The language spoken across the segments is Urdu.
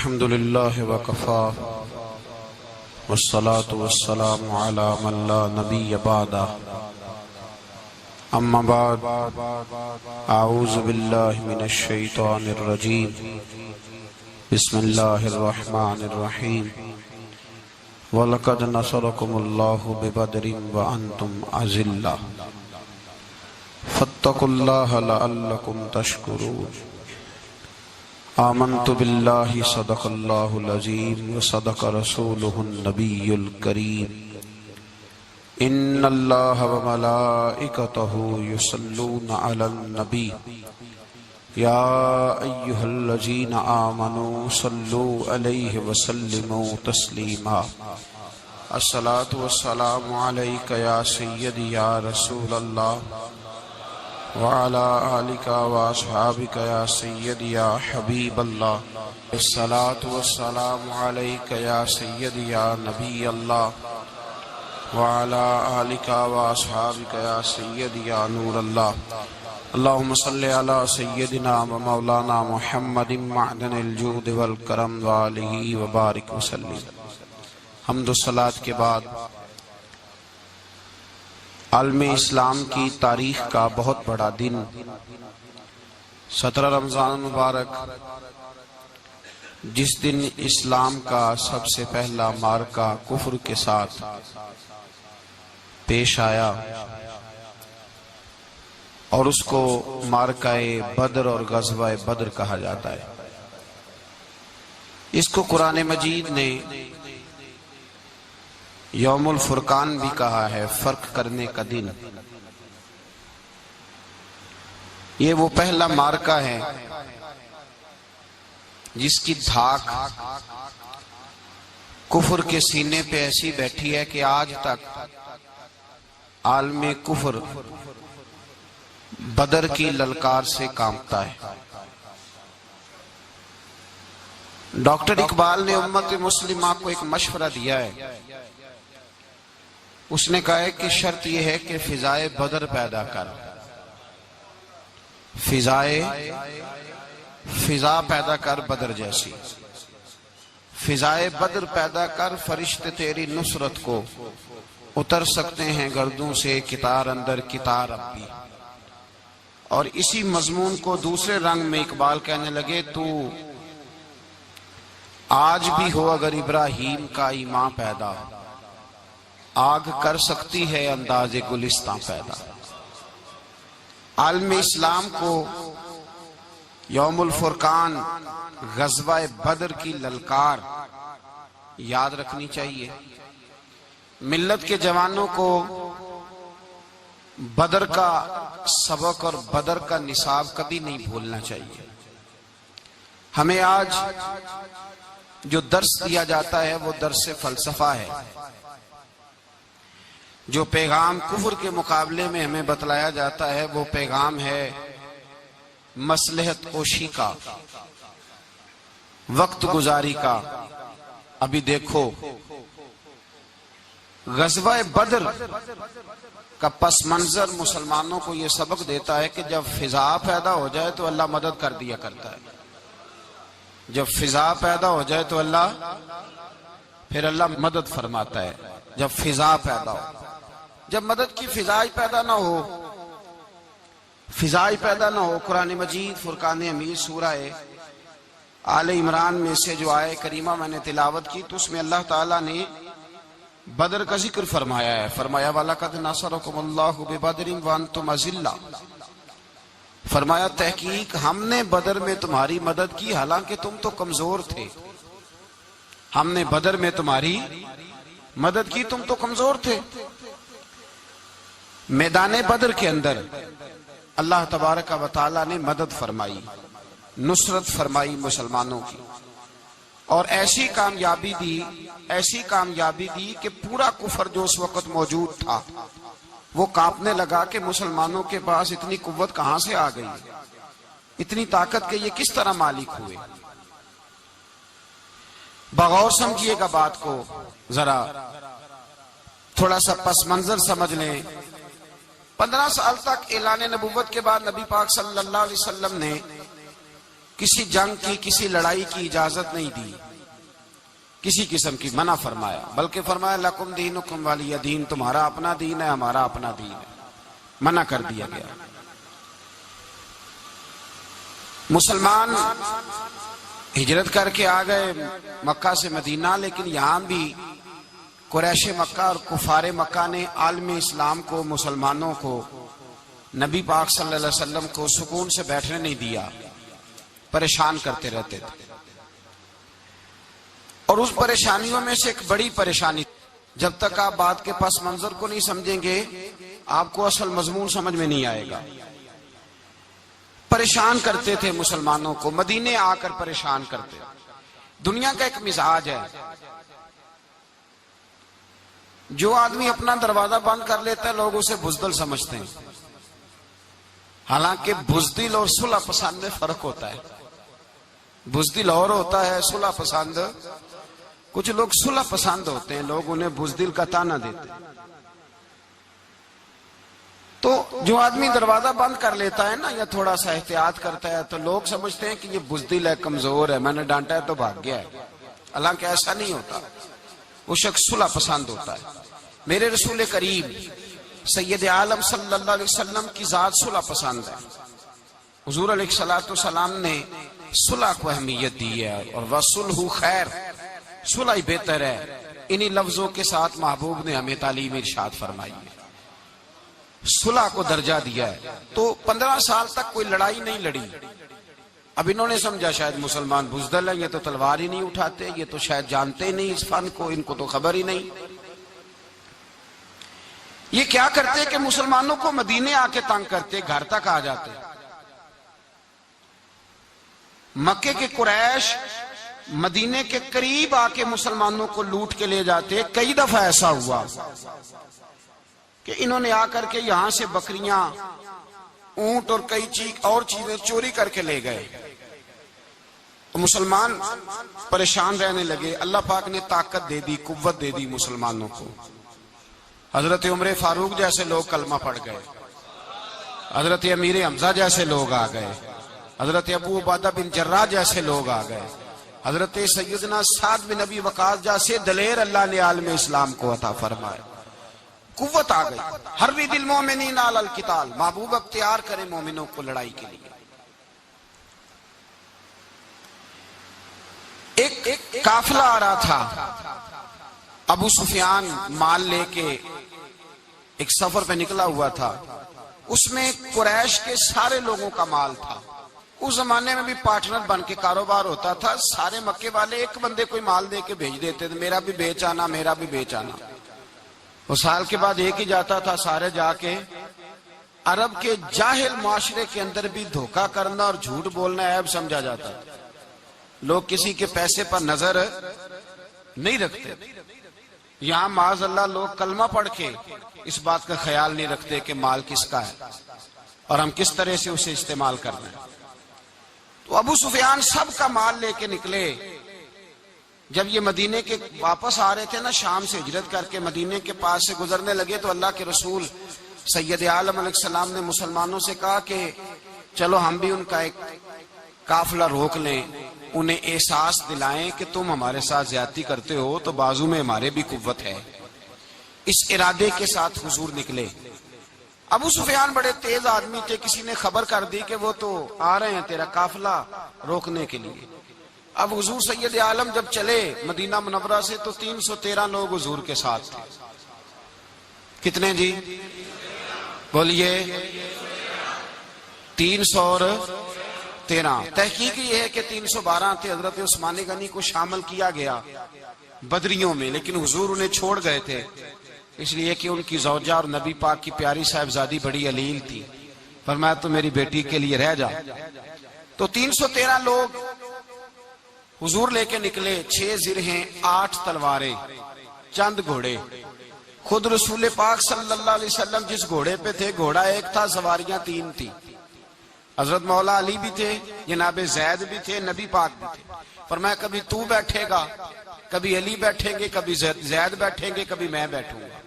الحمد لله وكفى والصلاة والسلام على من لا نبي بعده أما بعد أعوذ بالله من الشيطان الرجيم بسم الله الرحمن الرحيم وَلَقَدْ نَصَرَكُمُ اللَّهُ بِبَدْرٍ وَأَنْتُمْ أَذِلَّةٌ فَاتَّقُوا اللَّهَ لَعَلَّكُمْ تَشْكُرُونَ آمنت باللہ صدق اللہ العظیم وصدق رسولہ النبی الکریم ان اللہ وملائکتہ یصلون علی النبی یا ایہا الذین آمنوا صلوا علیہ وسلموا تسلیما الصلاة والسلام علیک یا سیدی یا رسول اللہ وعلى آلك وأصحابك يا سيدي يا حبيب الله الصلاة والسلام عليك يا سيدي يا نبي الله وعلى آلك وأصحابك يا سيدي يا نور الله اللهم صل على سيدنا ومولانا محمد معدن الجود والكرم وآله وبارك وسلم حمد و صلاة کے بعد عالم اسلام کی تاریخ کا بہت بڑا دن 17 رمضان مبارک، جس دن اسلام کا سب سے پہلا معرکہ کفر کے ساتھ پیش آیا اور اس کو معرکہ بدر اور غزوہ بدر کہا جاتا ہے۔ اس کو قرآن مجید نے یوم الفرقان بھی کہا ہے، فرق کرنے کا دن۔ یہ وہ پہلا معرکہ ہے جس کی دھاک کفر کے سینے پہ ایسی بیٹھی ہے کہ آج تک عالم کفر بدر کی للکار سے کانپتا ہے۔ ڈاکٹر اقبال نے امت مسلمہ کو ایک مشورہ دیا ہے۔ اس نے کہا ہے کہ شرط یہ ہے کہ فضائے بدر پیدا کر، فضا پیدا کر بدر جیسی، فضائے بدر پیدا کر، فرشتے تیری نصرت کو اتر سکتے ہیں گردوں سے کتار اندر کتار اب بھی۔ اور اسی مضمون کو دوسرے رنگ میں اقبال کہنے لگے، تو آج بھی ہو اگر ابراہیم کا ایمان پیدا، آگ کر سکتی ہے انداز گلستان پیدا۔ عالم اسلام کو یوم الفرقان غزوہ بدر کی للکار یاد رکھنی چاہیے۔ ملت کے جوانوں کو بدر کا سبق اور بدر کا نصاب کبھی نہیں بھولنا چاہیے۔ ہمیں آج جو درس دیا جاتا ہے وہ درس فلسفہ ہے۔ جو پیغام کفر کے مقابلے میں ہمیں بتلایا جاتا ہے وہ پیغام ہے مصلحت کوشی کا، وقت گزاری کا۔ ابھی دیکھو غزوہ بدر کا پس منظر مسلمانوں کو یہ سبق دیتا ہے کہ جب فضا پیدا ہو جائے تو اللہ مدد کر دیا کرتا ہے۔ جب فضا پیدا ہو جائے تو اللہ مدد فرماتا ہے۔ جب فضا پیدا ہو، جب مدد کی فضا پیدا نہ ہو، قرآن مجید فرقان حمید سورہ آل عمران میں سے جو آیہ کریمہ میں نے تلاوت کی تو اس میں اللہ تعالیٰ نے بدر کا ذکر فرمایا ہے۔ فرمایا وَلَقَدْ نَصَرَكُمُ اللَّهُ بِبَدْرٍ وَأَنْتُمْ أَذِلَّةٌ، فرمایا تحقیق ہم نے بدر میں تمہاری مدد کی حالانکہ تم تو کمزور تھے۔ ہم نے بدر میں تمہاری مدد کی، تم تو کمزور تھے۔ میدان بدر کے اندر اللہ تبارک و تعالیٰ نے مدد فرمائی، نصرت فرمائی مسلمانوں کی، اور ایسی کامیابی دی کہ پورا کفر جو اس وقت موجود تھا وہ کانپنے لگا کہ مسلمانوں کے پاس اتنی قوت کہاں سے آ گئی، اتنی طاقت کہ یہ کس طرح مالک ہوئے۔ بغور سمجھیے گا بات کو، ذرا تھوڑا سا پس منظر سمجھ لیں۔ 15 سال تک اعلان نبوت کے بعد نبی پاک صلی اللہ علیہ وسلم نے کسی جنگ کی، کسی لڑائی کی اجازت نہیں دی، کسی قسم کی منع فرمایا، بلکہ فرمایا لکم دینکم ولی دین، تمہارا اپنا دین ہے، ہمارا اپنا دین ہے، منع کر دیا گیا۔ مسلمان ہجرت کر کے آ گئے مکہ سے مدینہ، لیکن یہاں بھی قریش مکہ اور کفار مکہ نے عالم اسلام کو، مسلمانوں کو، نبی پاک صلی اللہ علیہ وسلم کو سکون سے بیٹھنے نہیں دیا، پریشان کرتے رہتے تھے۔ اور اس پریشانیوں میں سے ایک بڑی پریشانی، جب تک آپ بات کے پس منظر کو نہیں سمجھیں گے آپ کو اصل مضمون سمجھ میں نہیں آئے گا۔ پریشان کرتے تھے مسلمانوں کو، مدینے آ کر پریشان کرتے۔ دنیا کا ایک مزاج ہے، جو آدمی اپنا دروازہ بند کر لیتا ہے لوگ اسے بزدل سمجھتے ہیں، حالانکہ بزدل اور صلح پسند میں فرق ہوتا ہے۔ بزدل اور ہوتا ہے، صلح پسند، کچھ لوگ صلح پسند ہوتے ہیں، لوگ انہیں بزدل کا طعنہ دیتے ہیں۔ تو جو آدمی دروازہ بند کر لیتا ہے نا، یا تھوڑا سا احتیاط کرتا ہے، تو لوگ سمجھتے ہیں کہ یہ بزدل ہے، کمزور ہے، میں نے ڈانٹا ہے تو بھاگ گیا ہے، حالانکہ ایسا نہیں ہوتا، وہ شخص صلح پسند ہوتا ہے۔ میرے رسول کریم سید عالم صلی اللہ علیہ وسلم کی ذات صلح پسند ہے۔ حضور علیہ السلام نے صلح کو اہمیت دی ہے، اور وَصُلْحُ خیر، صلح ہی بہتر ہے۔ انہی لفظوں کے ساتھ محبوب نے ہمیں تعلیم ارشاد فرمائی ہے، صلح کو درجہ دیا ہے۔ تو 15 سال تک کوئی لڑائی نہیں لڑی۔ اب انہوں نے سمجھا شاید مسلمان بزدل ہیں، یہ تو تلوار ہی نہیں اٹھاتے، یہ تو شاید جانتے ہی نہیں اس فن کو، ان کو تو خبر ہی نہیں۔ یہ کیا کرتے کہ مسلمانوں کو مدینے آ کے تنگ کرتے، گھر تک آ جاتے۔ مکے کے قریش مدینے کے قریب آ کے مسلمانوں کو لوٹ کے لے جاتے۔ کئی دفعہ ایسا ہوا کہ انہوں نے آ کر کے یہاں سے بکریاں، اونٹ اور کئی اور چیزیں چوری کر کے لے گئے۔ تو مسلمان پریشان رہنے لگے۔ اللہ پاک نے طاقت دے دی، قوت دے دی مسلمانوں کو۔ حضرت عمر فاروق جیسے لوگ کلمہ پڑھ گئے، حضرت امیر حمزہ جیسے لوگ آ گئے، حضرت ابو عبیدہ بن جراح جیسے لوگ آ گئے، حضرت سیدنا سعد بن ابی وقاص جیسے دلیر اللہ نے عالم اسلام کو عطا فرمایا۔ قوت آ گئی۔ حرِّض المؤمنین علی القتال، محبوب اب تیار کرے مومنوں کو لڑائی کے لیے۔ ایک قافلہ آ رہا تھا، ابو سفیان مال لے کے ایک سفر پہ نکلا ہوا تھا، اس میں قریش کے سارے لوگوں کا مال تھا۔ اس زمانے میں بھی پارٹنر بن کے کاروبار ہوتا تھا، سارے مکے والے ایک بندے کوئی مال دے کے بھیج دیتے تھے، میرا بھی بیچ آنا، میرا بھی بیچ آنا۔ وہ سال کے بعد ایک ہی جاتا تھا، سارے جا کے۔ عرب کے جاہل معاشرے کے اندر بھی دھوکہ کرنا اور جھوٹ بولنا عیب سمجھا جاتا تھا، لوگ کسی کے پیسے پر نظر نہیں رکھتے۔ یہاں معاذ اللہ لوگ کلمہ پڑھ کے اس بات کا خیال نہیں رکھتے کہ مال کس کا ہے اور ہم کس طرح سے اسے استعمال کرنا ہے۔ تو ابو سفیان سب کا مال لے کے نکلے۔ جب یہ مدینے کے واپس آ رہے تھے نا، شام سے ہجرت کر کے مدینے کے پاس سے گزرنے لگے، تو اللہ کے رسول سید عالم علیہ السلام نے مسلمانوں سے کہا کہ چلو ہم بھی ان کا ایک قافلہ روک لیں، انہیں احساس دلائیں کہ تم ہمارے ساتھ زیادتی کرتے ہو تو بازو میں ہمارے بھی قوت ہے۔ اس ارادے کے ساتھ حضور نکلے۔ ابو سفیان بڑے تیز آدمی تھے، کسی نے خبر کر دی کہ وہ تو آ رہے ہیں تیرا قافلہ روکنے کے لیے۔ اب حضور سید عالم جب چلے مدینہ منورہ سے تو 313 لوگ حضور کے ساتھ تھے۔ کتنے جی؟ بولیے 313۔ تحقیق یہ ہے کہ 312 تھے، حضرت عثمان غنی کو شامل کیا گیا بدریوں میں، لیکن حضور انہیں چھوڑ گئے تھے، اس لیے کہ ان کی زوجہ اور نبی پاک کی پیاری صاحبزادی بڑی علیل تھی، فرمایا تو میری بیٹی کے لیے رہ جا۔ تو 313 لوگ حضور لے کے نکلے، 6 زرہیں، 8 تلواریں، چند گھوڑے۔ خود رسول پاک صلی اللہ علیہ وسلم جس گھوڑے پہ تھے، گھوڑا ایک تھا، سواریاں 3 تھی۔ حضرت مولا علی بھی تھے، جناب زید بھی تھے، نبی پاک بھی تھے۔ فرمایا کبھی تو بیٹھے گا، کبھی علی بیٹھیں گے، کبھی زید بیٹھیں گے، کبھی میں بیٹھوں گا۔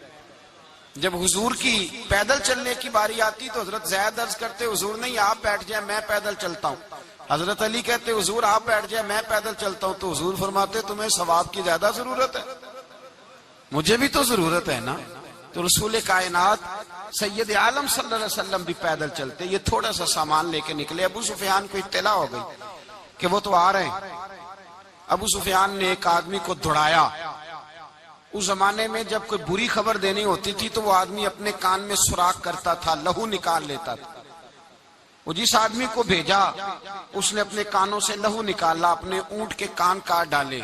جب حضور کی پیدل چلنے کی باری آتی تو حضرت زید عرض کرتے حضور نہیں آپ بیٹھ جائیں، میں پیدل چلتا ہوں۔ حضرت علی کہتے حضور آپ بیٹھ جائے میں پیدل چلتا ہوں، تو حضور فرماتے تمہیں ثواب کی زیادہ ضرورت ہے، مجھے بھی تو ضرورت ہے نا۔ تو رسول کائنات سید عالم صلی اللہ علیہ وسلم بھی پیدل چلتے، یہ تھوڑا سا سامان لے کے نکلے، ابو سفیان کو اطلاع ہو گئی کہ وہ تو آ رہے ہیں۔ ابو سفیان نے ایک آدمی کو دوڑایا۔ اس زمانے میں جب کوئی بری خبر دینی ہوتی تھی تو وہ آدمی اپنے کان میں سوراخ کرتا تھا، لہو نکال لیتا تھا۔ وہ جس آدمی کو بھیجا اس نے اپنے کانوں سے لہو نکالا، اپنے اونٹ کے کان کاٹ ڈالے،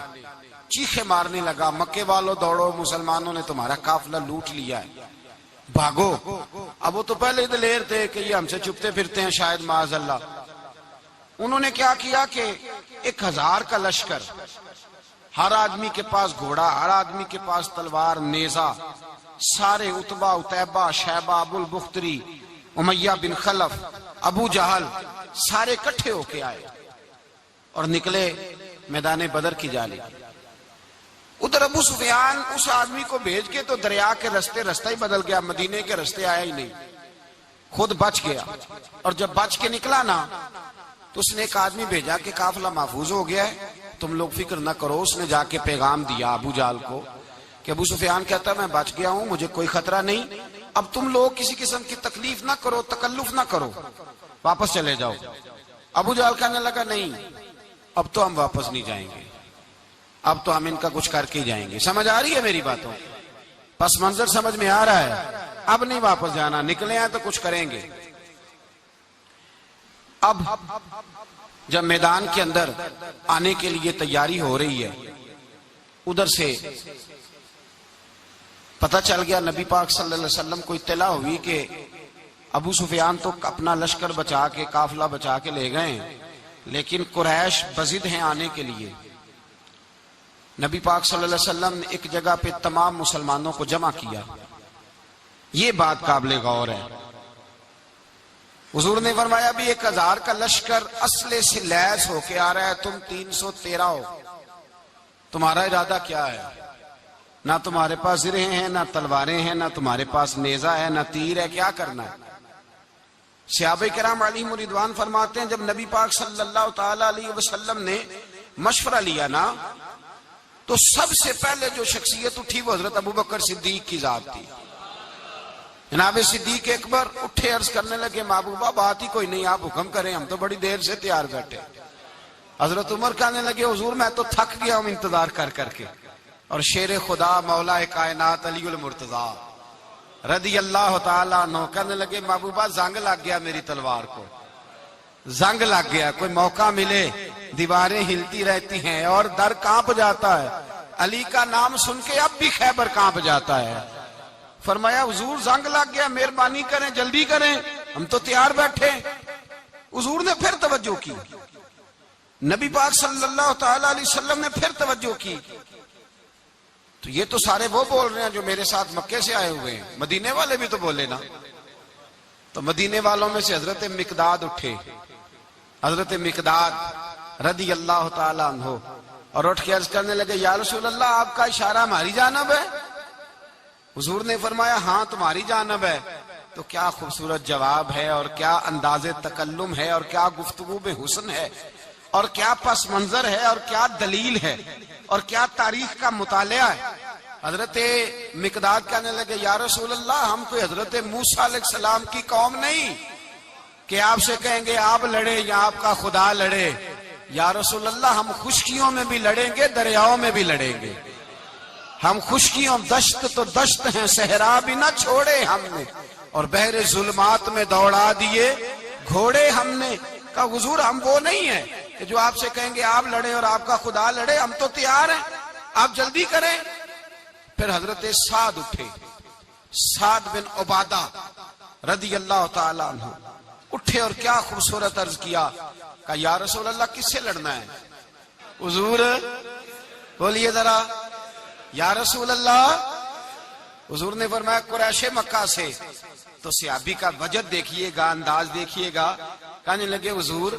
چیخے مارنے لگا، مکے والوں دوڑو، مسلمانوں نے تمہارا قافلہ لوٹ لیا ہے، بھاگو۔ اب وہ تو پہلے دلیر تھے کہ یہ ہم سے چھپتے پھرتے ہیں شاید معاذ اللہ۔ انہوں نے کیا کیا کہ 1000 کا لشکر، ہر آدمی کے پاس گھوڑا، ہر آدمی کے پاس تلوار، نیزہ، سارے عتبہ، عتیبہ، شیبہ، ابو البختری، امیہ بن خلف، ابو جہل، سارے اکٹھے ہو کے آئے اور نکلے میدان بدر کی جانب۔ ادھر ابو سفیان اس آدمی کو بھیج کے تو دریا کے رستہ ہی بدل گیا، مدینے کے رستے آیا ہی نہیں، خود بچ گیا۔ اور جب بچ کے نکلا نا تو اس نے ایک آدمی بھیجا کہ قافلہ محفوظ ہو گیا ہے، تم لوگ فکر نہ کرو۔ اس نے جا کے پیغام دیا ابو جہل کو کہ ابو سفیان کہتا ہے میں بچ گیا ہوں، مجھے کوئی خطرہ نہیں، اب تم لوگ کسی قسم کی تکلیف نہ کرو، تکلف نہ کرو، واپس چلے جاؤ۔ ابو جہل کہنے لگا نہیں اب تو ہم واپس نہیں جائیں گے، اب تو ہم ان کا کچھ کر کے ہی جائیں گے۔ سمجھ آ رہی ہے میری باتوں؟ پس منظر سمجھ میں آ رہا ہے؟ اب نہیں واپس جانا، نکلے ہیں تو کچھ کریں گے۔ اب جب میدان کے اندر آنے کے لیے تیاری ہو رہی ہے، ادھر سے پتہ چل گیا، نبی پاک صلی اللہ علیہ وسلم کو اطلاع ہوئی کہ ابو سفیان تو اپنا لشکر بچا کے، قافلہ بچا کے لے گئے ہیں، لیکن قریش بضد ہیں آنے کے لیے۔ نبی پاک صلی اللہ علیہ وسلم نے ایک جگہ پہ تمام مسلمانوں کو جمع کیا۔ یہ بات قابل غور ہے۔ حضور نے فرمایا بھی 1000 کا لشکر اسلحے سے لیس ہو کے آ رہا ہے، تم 313 ہو، تمہارا ارادہ کیا ہے؟ نہ تمہارے پاس زرہیں ہیں، نہ تلواریں ہیں، نہ تمہارے پاس نیزہ ہے، نہ تیر ہے، کیا کرنا ہے؟ صحابہ کرام علیہم رضوان فرماتے ہیں جب نبی پاک صلی اللہ تعالی علیہ وسلم نے مشورہ لیا نا تو سب سے پہلے جو شخصیت اٹھی وہ حضرت ابوبکر صدیق کی ذات تھی۔ جناب صدیق اکبر اٹھے، عرض کرنے لگے محبوبہ بات ہی کوئی نہیں، آپ حکم کریں، ہم تو بڑی دیر سے تیار بیٹھے۔ حضرت عمر کہنے لگے حضور میں تو تھک گیا ہوں انتظار کر کر کے۔ اور شیر خدا مولا کائنات علی المرتضیٰ رضی اللہ تعالیٰ عنہ کہنے لگے محبوبہ زنگ لگ گیا میری تلوار کو، زنگ لگ گیا، کوئی موقع ملے دیواریں ہلتی رہتی ہیں اور در کانپ جاتا ہے، علی کا نام سن کے اب بھی خیبر کانپ جاتا ہے۔ فرمایا حضور زنگ لگ گیا، مہربانی کریں جلدی کریں، ہم تو تیار بیٹھے۔ حضور نے پھر توجہ کی، نبی پاک صلی اللہ تعالی علیہ وسلم نے پھر توجہ کی، تو یہ تو سارے وہ بول رہے ہیں جو میرے ساتھ مکے سے آئے ہوئے ہیں، مدینے والے بھی تو بولے نا۔ تو مدینے والوں میں سے حضرت مقداد اٹھے، حضرت مقداد رضی اللہ تعالیٰ عنہ، اور اٹھ کے عرض کرنے لگے یا رسول اللہ آپ کا اشارہ ہماری جانب ہے؟ حضور نے فرمایا ہاں تمہاری جانب ہے۔ تو کیا خوبصورت جواب ہے، اور کیا انداز تکلم ہے، اور کیا گفتگو بے حسن ہے، اور کیا پس منظر ہے، اور کیا دلیل ہے، اور کیا تاریخ کا مطالعہ ہے۔ حضرت مقداد کہنے لگے یا رسول اللہ ہم کوئی حضرت موسیٰ علیہ السلام کی قوم نہیں کہ آپ سے کہیں گے آپ لڑے یا آپ کا خدا لڑے۔ یا رسول اللہ ہم خشکیوں میں بھی لڑیں گے، دریاؤں میں بھی لڑیں گے، ہم خشکیوں دشت تو دشت ہیں، صحرا بھی نہ چھوڑے ہم نے، اور بحر ظلمات میں دوڑا دیے گھوڑے ہم نے۔ کہا حضور ہم وہ نہیں ہیں کہ جو آپ سے کہیں گے آپ لڑیں اور آپ کا خدا لڑے، ہم تو تیار ہیں، آپ جلدی کریں۔ پھر حضرت سعد اٹھے، سعد بن عبادہ رضی اللہ تعالیٰ عنہ اٹھے اور کیا خوبصورت عرض کیا، کہا یا رسول اللہ کس سے لڑنا ہے؟ حضور بولیے ذرا یا رسول اللہ۔ حضور نے فرمایا قریش مکہ سے۔ تو صحابی کا وجد دیکھیے گا، انداز دیکھیے گا، کہنے لگے حضور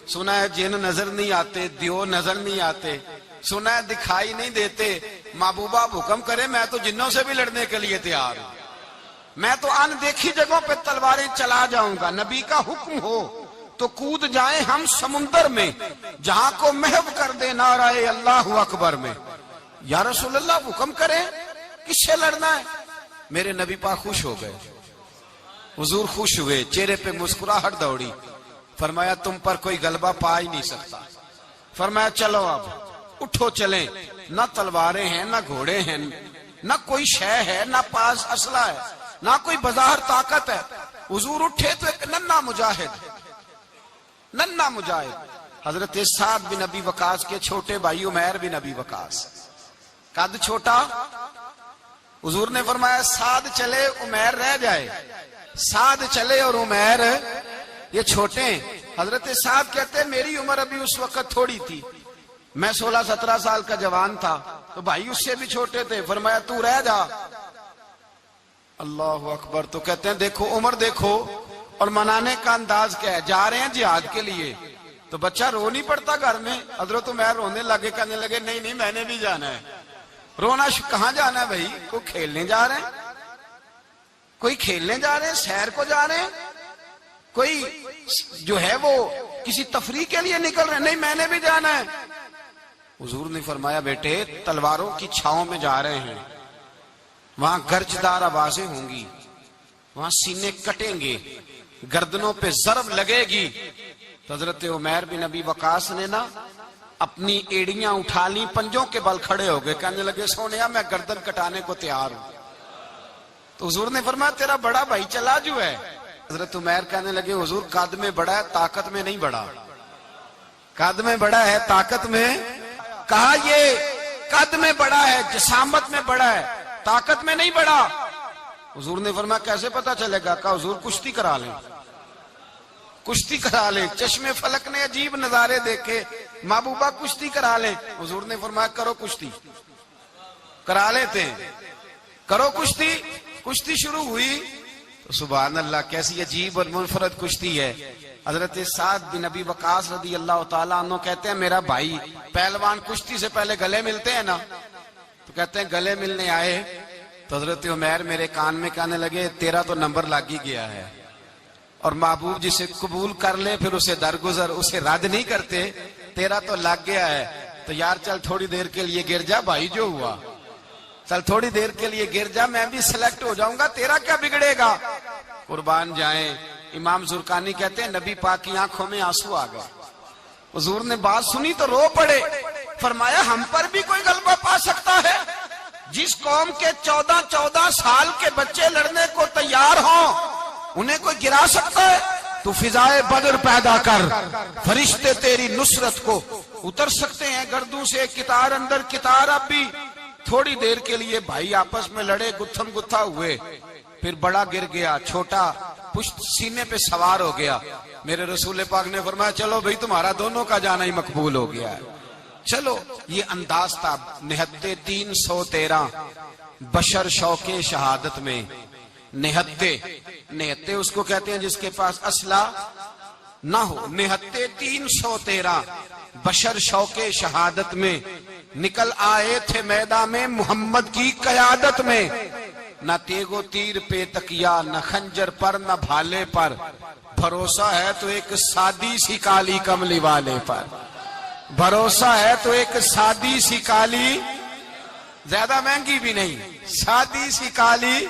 سنا ہے جن نظر نہیں آتے، دیو نظر نہیں آتے، سنا ہے دکھائی نہیں دیتے، محبوبہ حکم کرے میں تو جنوں سے بھی لڑنے کے لیے تیار ہوں، میں تو ان دیکھی جگہوں پہ تلواریں چلا جاؤں گا، نبی کا حکم ہو تو کود جائیں ہم سمندر میں جہاں کو محو کر دے نعرہ اللہ اکبر میں۔ یا رسول اللہ حکم کریں کس سے لڑنا ہے؟ میرے نبی پاک خوش ہو گئے، حضور خوش ہوئے، چہرے پہ مسکراہٹ دوڑی، فرمایا تم پر کوئی غلبہ پا ہی نہیں سکتا۔ فرمایا چلو اب اٹھو چلیں، نہ تلواریں ہیں نہ گھوڑے ہیں نہ کوئی شے ہے نہ پاس اسلحہ ہے نہ کوئی بظاہر طاقت ہے۔ حضور اٹھے تو ایک ننھا مجاہد حضرت سعد بن ابی وقاص کے چھوٹے بھائی عمیر بن ابی وقاص، قد چھوٹا، حضور نے فرمایا سعد چلے عمیر رہ جائے، سعد چلے اور عمیر یہ چھوٹے ہیں۔ حضرت سعد کہتے ہیں میری عمر ابھی اس وقت تھوڑی تھی، میں 16-17 سال کا جوان تھا، تو بھائی اس سے بھی چھوٹے تھے، فرمایا تو رہ جا۔ اللہ اکبر۔ تو کہتے ہیں دیکھو عمر دیکھو، اور منانے کا انداز کیا ہے، جا رہے ہیں جہاد کے لیے تو بچہ رو نہیں پڑتا گھر میں۔ حضرت عمیر رونے لگے، کہنے لگے نہیں نہیں میں نے بھی جانا ہے۔ رونا کہاں جانا ہے بھائی؟ کوئی کھیلنے جا رہے ہیں، کوئی کھیلنے جا رہے ہیں، سیر کو جا رہے ہیں، کوئی جو ہے وہ کسی تفریح کے لیے نکل رہے ہیں، نہیں میں نے بھی جانا ہے۔ حضور نے فرمایا بیٹے تلواروں کی چھاؤں میں جا رہے ہیں، وہاں گرجدار آوازیں ہوں گی، وہاں سینے کٹیں گے، گردنوں پہ ضرب لگے گی۔ تو حضرت عمیر بن ابی وقاص نے نا اپنی ایڑیاں اٹھا لی، پنجوں کے بل کھڑے ہو گئے، کہنے لگے سونیا میں گردن کٹانے کو تیار ہوں۔ تو حضور نے فرمایا تیرا بڑا بھائی چلا جو ہے۔ حضرت عمیر کہنے لگے حضور قد میں بڑا ہے طاقت میں نہیں بڑا، قد میں بڑا ہے طاقت میں، کہا یہ قد میں بڑا ہے جسامت میں بڑا ہے طاقت میں نہیں بڑا۔ حضور نے فرمایا کیسے پتا چلے گا؟ کہا حضور کشتی کرا لیں، کشتی کرا لیں۔ چشمے فلک نے عجیب نظارے دیکھے، محبوبہ کشتی کرا لیں۔ حضور نے فرمایا کرو کشتی، کرا لیتے ہیں، کرو کشتی۔ کشتی شروع ہوئی تو سبحان اللہ کیسی عجیب اور منفرد کشتی ہے۔ حضرت سعد بن ابی وقاص رضی اللہ تعالیٰ عنہ کہتے ہیں میرا بھائی پہلوان کشتی سے پہلے گلے ملتے ہیں نا، تو کہتے ہیں گلے ملنے آئے تو حضرت عمیر میرے کان میں کہنے لگے تیرا تو نمبر لگ ہی گیا ہے، اور محبوب جسے قبول کر لے پھر اسے درگزر اسے رد نہیں کرتے، تیرا تو لگ گیا ہے، تو یار چل تھوڑی دیر کے لیے گر جا بھائی جو ہوا، چل تھوڑی دیر کے لیے گر جا میں بھی سلیکٹ ہو جاؤں گا، تیرا کیا بگڑے گا۔ قربان جائیں امام زرقانی کہتے ہیں نبی پاک کی آنکھوں میں آنسو آ گئے، حضور نے بات سنی تو رو پڑے، فرمایا ہم پر بھی کوئی غلبہ پا سکتا ہے؟ جس قوم کے 14 سال کے بچے لڑنے کو تیار ہوں انہیں کوئی گرا سکتا ہے؟ تو فضائے بدر پیدا کر، فرشتے تیری نصرت کو اتر سکتے ہیں گردوں سے، کتار اندر کتار۔ اب بھی تھوڑی دیر کے لیے بھائی آپس میں لڑے، گتھم گتھا ہوئے، پھر بڑا گر گیا، چھوٹا پشت سینے پہ سوار ہو گیا۔ میرے رسول پاک نے فرمایا چلو بھائی تمہارا دونوں کا جانا ہی مقبول ہو گیا ہے، چلو۔ یہ انداز تھا نہتے 313 بشر شوق شہادت میں، نہتے اس کو کہتے ہیں جس کے پاس اسلحہ نہ ہو، نہتے 313 بشر شوق شہادت میں نکل آئے تھے میدان میں محمد کی قیادت میں، نہ تیگ و تیر پہ تکیا نہ خنجر پر نہ بھالے پر، بھروسہ ہے تو ایک سادی سی کالی کملی والے پر، بھروسہ ہے تو ایک سادی سی کالی، زیادہ مہنگی بھی نہیں، سادی سی کالی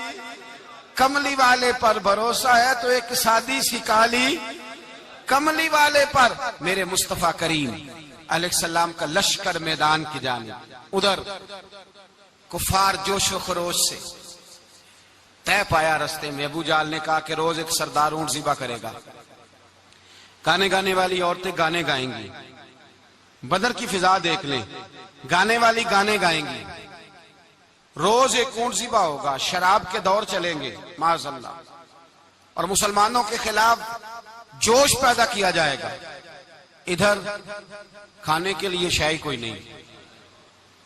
کملی والے پر، بھروسہ ہے تو ایک سادی سی کالی کملی والے پر۔ میرے مصطفیٰ کریم علیہ السلام کا لشکر میدان کی جانب، ادھر کفار جوش و خروش سے طے پایا رستے میں۔ ابو جہل نے کہا کہ روز ایک سردار اونٹ ذبح کرے گا، گانے گانے والی عورتیں گانے گائیں گی، بدر کی فضا دیکھ لیں، گانے والی گانے گائیں گی، روز ایک اونٹ ذبح ہوگا، شراب کے دور چلیں گے معاذ اللہ، اور مسلمانوں کے خلاف جوش پیدا کیا جائے گا۔ ادھر کھانے کے لیے شے کوئی نہیں،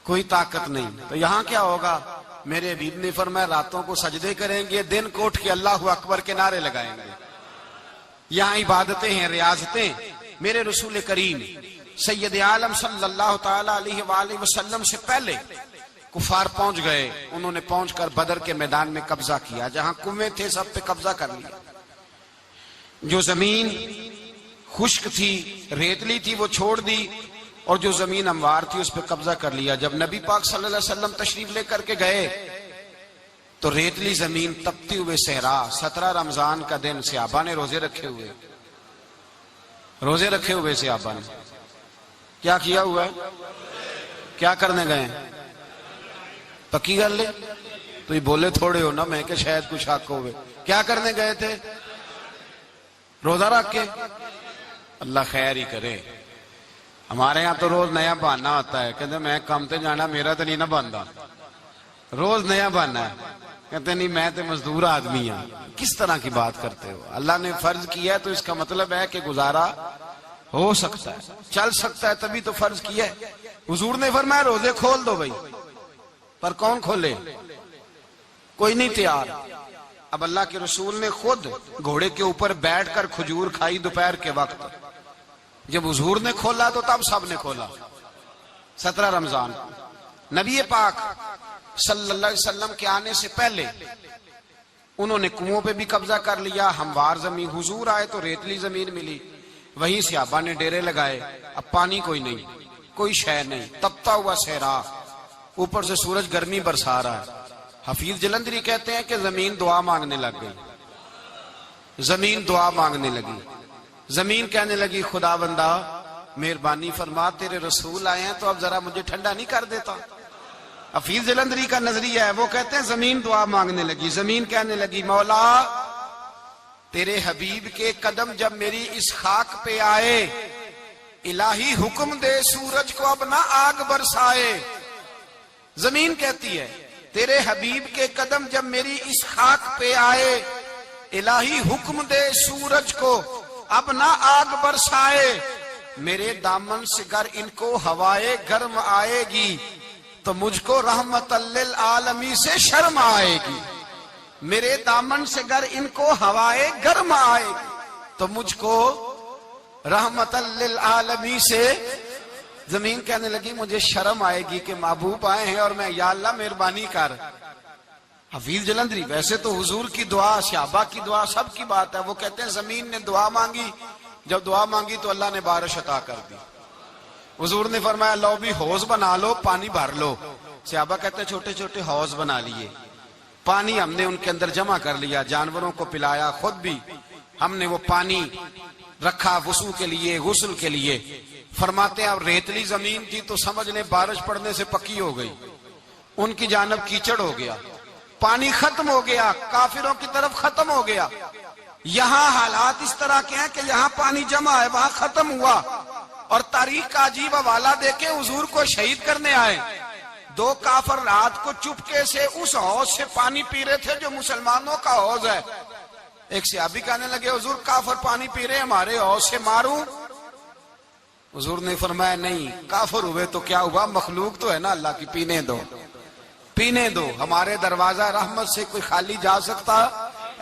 کوئی طاقت نہیں، تو یہاں کیا ہوگا؟ میرے حبیب نے فرمایا راتوں کو سجدے کریں گے، دن کو اٹھ کے اللہ اکبر کے نعرے لگائیں گے۔ یہاں عبادتیں ہیں، ریاضتیں۔ میرے رسول کریم سید عالم صلی اللہ تعالی علیہ وآلہ وسلم سے پہلے کفار پہنچ گئے، انہوں نے پہنچ کر بدر کے میدان میں قبضہ کیا، جہاں کنویں تھے سب پہ قبضہ کر لیا، جو زمین خشک تھی، ریتلی تھی، وہ چھوڑ دی، اور جو زمین ہموار تھی اس پہ قبضہ کر لیا۔ جب نبی پاک صلی اللہ علیہ وسلم تشریف لے کر کے گئے تو ریتلی زمین، تپتی ہوئے صحرا، 17 رمضان کا دن، صحابہ نے روزے رکھے ہوئے، روزے رکھے ہوئے صحابہ نے کیا کیا ہوا ہے؟ کیا کرنے گئے؟ پکی گل لے تو یہ بولے تھوڑے ہو نا، میں کہ شاید کچھ حق ہوئے۔ کیا کرنے گئے تھے؟ روزہ رکھ کے۔ اللہ خیر ہی کرے، ہمارے ہاں تو روز نیا بہانا ہوتا ہے، کہتے میں کام تے جانا، میرا تو نہیں نہ بنتا، روز نیا بہانا ہے، کہتے نہیں میں تو مزدور آدمی ہوں۔ کس طرح کی بات کرتے ہو؟ اللہ نے فرض کیا ہے تو اس کا مطلب ہے کہ گزارا ہو سکتا ہے، چل سکتا ہے، تبھی تو فرض کیا ہے۔ حضور نے فرمایا روزے کھول دو بھائی، پر کون کھولے؟ کوئی نہیں تیار۔ اب اللہ کے رسول نے خود گھوڑے کے اوپر بیٹھ کر کھجور کھائی دوپہر کے وقت، جب حضور نے کھولا تو تب سب نے کھولا۔ 17 رمضان نبی پاک صلی اللہ علیہ وسلم کے آنے سے پہلے انہوں نے کنووں پہ بھی قبضہ کر لیا، ہموار زمین، حضور آئے تو ریتلی زمین ملی، وہیں صحابہ نے ڈیرے لگائے۔ اب پانی کوئی نہیں، کوئی شے نہیں، تپتا ہوا صحرا، اوپر سے سورج گرمی برسا رہا ہے۔ حفیظ جلندری کہتے ہیں کہ زمین دعا مانگنے لگ گئی، زمین دعا مانگنے لگی، زمین کہنے لگی خدا بندہ مہربانی فرما، تیرے رسول آئے ہیں تو اب ذرا مجھے ٹھنڈا نہیں کر دیتا۔ حفیظ جلندری کا نظریہ ہے، وہ کہتے ہیں زمین دعا مانگنے لگی، زمین کہنے لگی مولا تیرے حبیب کے قدم جب میری اس خاک پہ آئے، الہی حکم دے سورج کو اب نہ آگ برسائے۔ زمین کہتی ہے تیرے حبیب کے قدم جب میری اس خاک پہ آئے، الہی حکم دے سورج کو اب نہ آگ برسائے۔ میرے دامن سے گر ان کو ہوائے گرم آئے گی تو مجھ کو رحمت للعالمین سے شرم آئے گی۔ میرے دامن سے گر ان کو ہوائے گرم آئے گی تو مجھ کو رحمت للعالمین سے۔ زمین کہنے لگی مجھے شرم آئے گی کہ محبوب آئے ہیں اور میں، یا اللہ مہربانی کر۔ حفیظ جلندری ویسے تو حضور کی دعا، صحابہ کی دعا، سب کی بات ہے، وہ کہتے ہیں زمین نے دعا مانگی، جب دعا مانگی تو اللہ نے بارش عطا کر دی۔ حضور نے فرمایا لو بھی حوض بنا لو، پانی بھر لو۔ صحابہ کہتے ہیں چھوٹے چھوٹے حوض بنا لیے، پانی ہم نے ان کے اندر جمع کر لیا، جانوروں کو پلایا، خود بھی ہم نے وہ پانی رکھا وضو کے لیے، غسل کے لیے۔ فرماتے ہیں اب ریتلی زمین تھی تو سمجھ لیں بارش پڑنے سے پکی ہو گئی، ان کی جانب کیچڑ ہو گیا، پانی ختم ہو گیا، کافروں کی طرف ختم ہو گیا۔ یہاں حالات اس طرح کے ہیں کہ یہاں پانی جمع ہے، وہاں ختم ہوا، اور تاریخ کا عجیب حوالہ دیکھیں، حضور کو شہید کرنے آئے 2 کافر رات کو چپکے سے اس حوض سے پانی پی رہے تھے جو مسلمانوں کا حوض ہے۔ ایک صحابی کہنے لگے حضور کافر پانی پی رہے، ہمارے حوض سے ماروں؟ حضور نے فرمایا نہیں، کافر ہوئے تو کیا ہوا، مخلوق تو ہے نا اللہ کی، پینے دو، پینے دو، ہمارے دروازہ رحمت سے کوئی خالی جا سکتا؟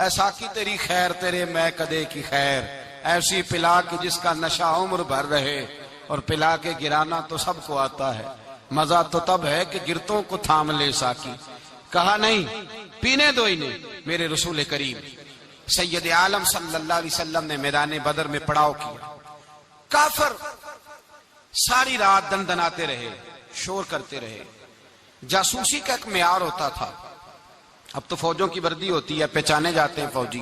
ایسا کی تیری خیر تیرے میں کدے کی خیر، ایسی پلا کہ جس کا نشہ عمر بھر رہے، اور پلا کے گرانا تو سب کو آتا ہے، مزہ تو تب ہے کہ گرتوں کو تھام لے ساکی۔ کہا نہیں، پینے دو انہیں۔ میرے رسول کریم سید عالم صلی اللہ علیہ وسلم نے میدان بدر میں پڑاؤ کیا، کافر ساری رات دندناتے رہے، شور کرتے رہے۔ جاسوسی کا ایک معیار ہوتا تھا، اب تو فوجوں کی وردی ہوتی ہے، پہچانے جاتے ہیں فوجی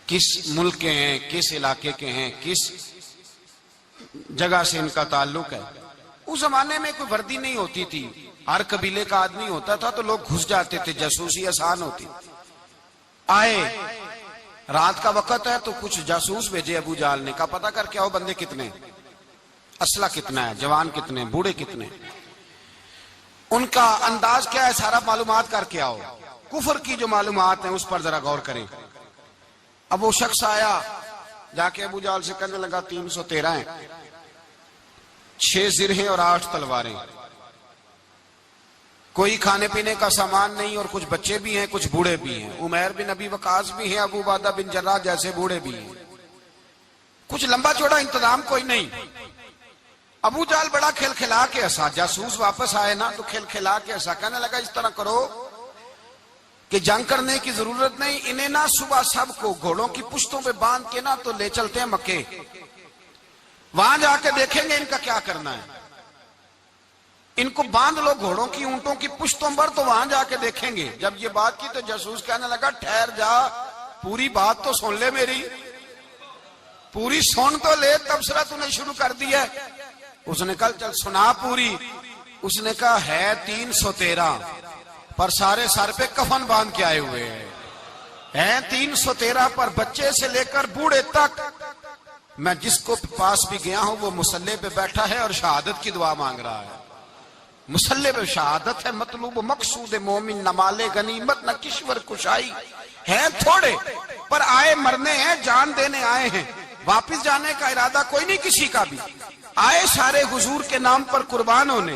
کس ملک کے ہیں، کس علاقے کے ہیں، کس جگہ سے ان کا تعلق ہے۔ اس زمانے میں کوئی وردی نہیں ہوتی تھی، ہر قبیلے کا آدمی ہوتا تھا تو لوگ گھس جاتے تھے، جاسوسی آسان ہوتی۔ آئے رات کا وقت ہے تو کچھ جاسوس بھیجے ابو جہل نے، کہا پتہ کر کے آؤ بندے کتنے، اسلحہ کتنا ہے، جوان کتنے، بوڑھے کتنے، ان کا انداز کیا ہے، سارا معلومات کر کے آؤ۔ کفر کی جو معلومات ہیں اس پر ذرا غور کریں۔ اب وہ شخص آیا، جا کے ابو جہل سے کہنے لگا 313 ہیں، 6 زرہیں اور 8 تلواریں، کوئی کھانے پینے کا سامان نہیں، اور کچھ بچے بھی ہیں، کچھ بوڑھے بھی ہیں، عمیر بن ابی وقاص بھی ہیں، ابو عبیدہ بن جراح جیسے بوڑھے بھی ہیں، کچھ لمبا چوڑا انتظام کوئی نہیں۔ ابو جہل بڑا کھلکھلا کے ہنسا، جاسوس واپس آئے نا تو کھلکھلا کے ہنسا، کہنے لگا اس طرح کرو کہ جنگ کرنے کی ضرورت نہیں، انہیں نہ صبح سب کو گھوڑوں کی پشتوں پہ باندھ کے نہ تو لے چلتے ہیں مکے، وہاں جا کے دیکھیں گے ان کا کیا کرنا ہے، ان کو باندھ لو گھوڑوں کی اونٹوں کی پشتوں پر، تو وہاں جا کے دیکھیں گے۔ جب یہ بات کی تو جاسوس کہنے لگا ٹھہر جا، پوری بات تو سن لے، میری پوری سن تو لے، تبصرہ تو نے شروع کر دیا ہے۔ اس نے کہا چل سنا پوری۔ اس نے کہا ہے 313 پر سارے سر پہ کفن باندھ کے آئے ہوئے ہیں 313 پر بچے سے لے کر بوڑھے تک، میں جس کو پاس بھی گیا ہوں وہ مسلح پہ بیٹھا ہے اور شہادت کی دعا مانگ رہا ہے۔ مسلح پہ شہادت ہے، مطلوب مقصود مومن، نہ مال غنیمت نہ کشور کشائی، ہیں تھوڑے پر آئے مرنے ہیں، جان دینے آئے ہیں، واپس جانے کا ارادہ کوئی نہیں کسی کا بھی، آئے سارے حضور کے نام پر قربان ہونے۔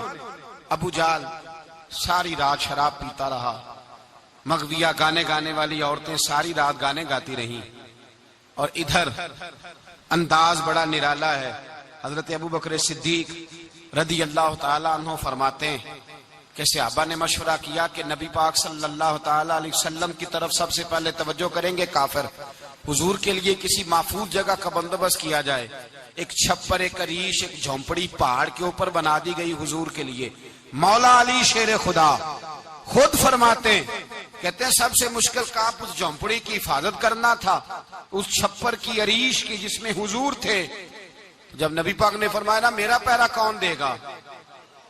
ابو جہل ساری رات شراب پیتا رہا، مغویہ گانے گانے والی عورتیں ساری رات گانے گاتی رہیں، اور ادھر انداز بڑا نرالا ہے۔ حضرت ابو بکر صدیق رضی اللہ تعالیٰ عنہ فرماتے ہیں کہ صحابہ نے مشورہ کیا کہ نبی پاک صلی اللہ تعالیٰ علیہ وسلم کی طرف سب سے پہلے توجہ کریں گے کافر، حضور کے لیے کسی محفوظ جگہ کا بندوبست کیا جائے، ایک چھپر، ایک عریش، ایک جھونپڑی پہاڑ کے اوپر بنا دی گئی حضور کے لیے۔ مولا علی شیر خدا خود فرماتے ہیں، کہتے ہیں سب سے مشکل کام اس جھونپڑی کی حفاظت کرنا تھا، اس چھپر کی، عریش کی جس میں حضور تھے۔ جب نبی پاک نے فرمایا نا میرا پہرا کون دے گا،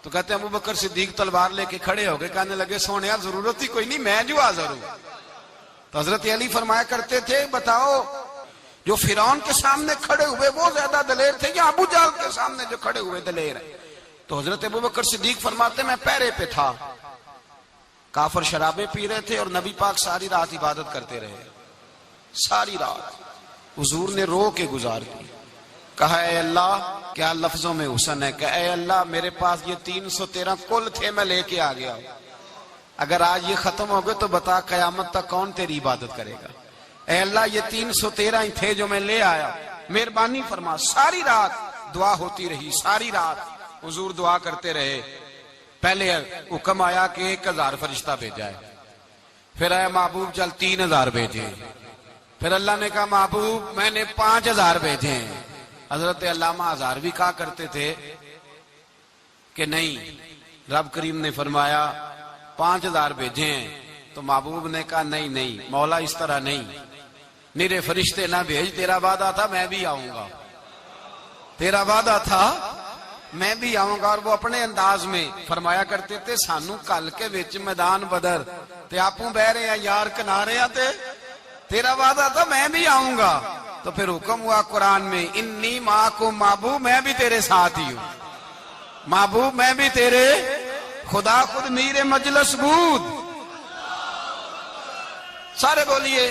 تو کہتے ہیں ابو بکر صدیق تلوار لے کے کھڑے ہو گئے، کہنے لگے سونیا ضرورت ہی کوئی نہیں، میں جو حاضر ہوں۔ تو حضرت علی فرمایا کرتے تھے بتاؤ جو فرعون کے سامنے کھڑے ہوئے وہ زیادہ دلیر تھے یا ابو جہل کے سامنے جو کھڑے ہوئے دلیر ہیں؟ تو حضرت ابو بکر صدیق فرماتے میں پہرے پہ تھا، کافر شرابیں پی رہے تھے اور نبی پاک ساری رات عبادت کرتے رہے، ساری رات حضور نے رو کے گزار دی۔ کہا اے اللہ، کیا لفظوں میں حسن ہے، کہ اے اللہ میرے پاس یہ 313 کل تھے، میں لے کے آ گیا ہوں، اگر آج یہ ختم ہو گئے تو بتا قیامت تک کون تیری عبادت کرے گا۔ اے اللہ یہ 313 ہی تھے جو میں لے آیا، مہربانی فرما۔ ساری رات دعا ہوتی رہی، ساری رات حضور دعا کرتے رہے۔ پہلے حکم آیا کہ 1000 فرشتہ بھیجا ہے، پھر آیا محبوب چل 3000 بھیجے، پھر اللہ نے کہا محبوب میں نے 5000 بھیجے ہیں۔ حضرت علامہ ہزاروی کہا کرتے تھے کہ نہیں، رب کریم نے فرمایا 5000 بھیجے ہیں، تو محبوب نے کہا نہیں نہیں مولا اس طرح نہیں، میرے فرشتے نہ بھیج، تیرا وعدہ تھا میں بھی آؤں گا، تیرا وعدہ تھا میں بھی آؤں گا۔ اور وہ اپنے انداز میں فرمایا کرتے تھے سانو کل کے وچ میدان بدر تے آپوں بہ رہے ہیں یار کنارے آتے، تیرا وعدہ تھا میں بھی آؤں گا۔ تو پھر حکم ہوا قرآن میں انی معکم، محبوب میں بھی تیرے ساتھ ہی ہوں، محبوب میں بھی تیرے، خدا خود میر مجلس بود، سارے بولیے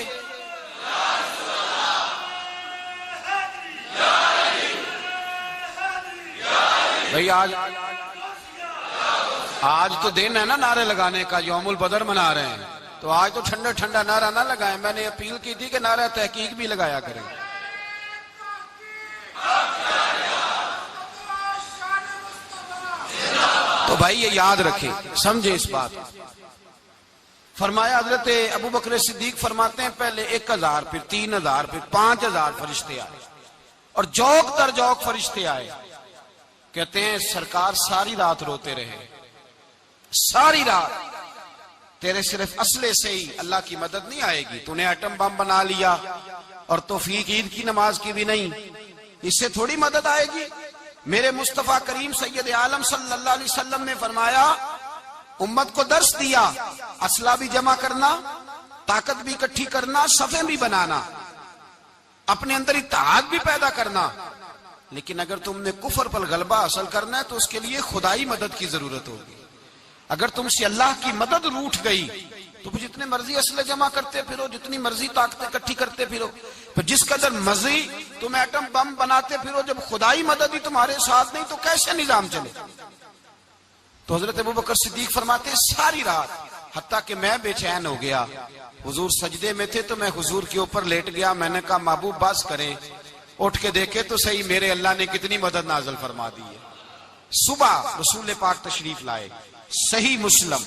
بھئی آج تو دن ہے نا نعرے لگانے کا، یوم البدر منا رہے ہیں، تو آج تو ٹھنڈا ٹھنڈا نعرہ نہ لگائیں، میں نے اپیل کی تھی کہ نعرہ تحقیق بھی لگایا کریں۔ تو بھائی یہ یاد رکھیں، سمجھے اس بات۔ فرمایا حضرت ابو بکر صدیق فرماتے ہیں پہلے 1000 پھر 3000 پھر 5000 فرشتے آئے، اور جوک در جوک فرشتے آئے۔ کہتے ہیں سرکار ساری رات روتے رہے، ساری رات، تیرے صرف اسلحے سے ہی اللہ کی مدد نہیں آئے گی، تو نے ایٹم بم بنا لیا اور توفیق عید کی نماز کی بھی نہیں، اس سے تھوڑی مدد آئے گی۔ میرے مصطفیٰ کریم سید عالم صلی اللہ علیہ وسلم نے فرمایا، امت کو درس دیا، اسلحہ بھی جمع کرنا، طاقت بھی اکٹھی کرنا، صفیں بھی بنانا، اپنے اندر اتحاد بھی پیدا کرنا، لیکن اگر تم نے کفر پر غلبہ حاصل کرنا ہے تو اس کے لیے خدائی مدد کی ضرورت ہوگی۔ اگر تم سے اللہ کی مدد روٹھ گئی تو پھر جتنے مرضی اسلحے جمع کرتے پھرو، جتنی مرضی طاقتیں اکٹھی کرتے پھرو، پھر جس قدر مرضی تم ایٹم بم بناتے پھرو، جب خدائی مدد ہی تمہارے ساتھ نہیں تو کیسے نظام چلے؟ تو حضرت ابو بکر صدیق فرماتے ساری رات، حتیٰ کہ میں بے چین ہو گیا، حضور سجدے میں تھے تو میں حضور کے اوپر لیٹ گیا، میں نے کہا محبوب بس کریں، اٹھ کے دیکھے تو صحیح میرے اللہ نے کتنی مدد نازل فرما دی ہے۔ صبح رسول پاک تشریف لائے، صحیح مسلم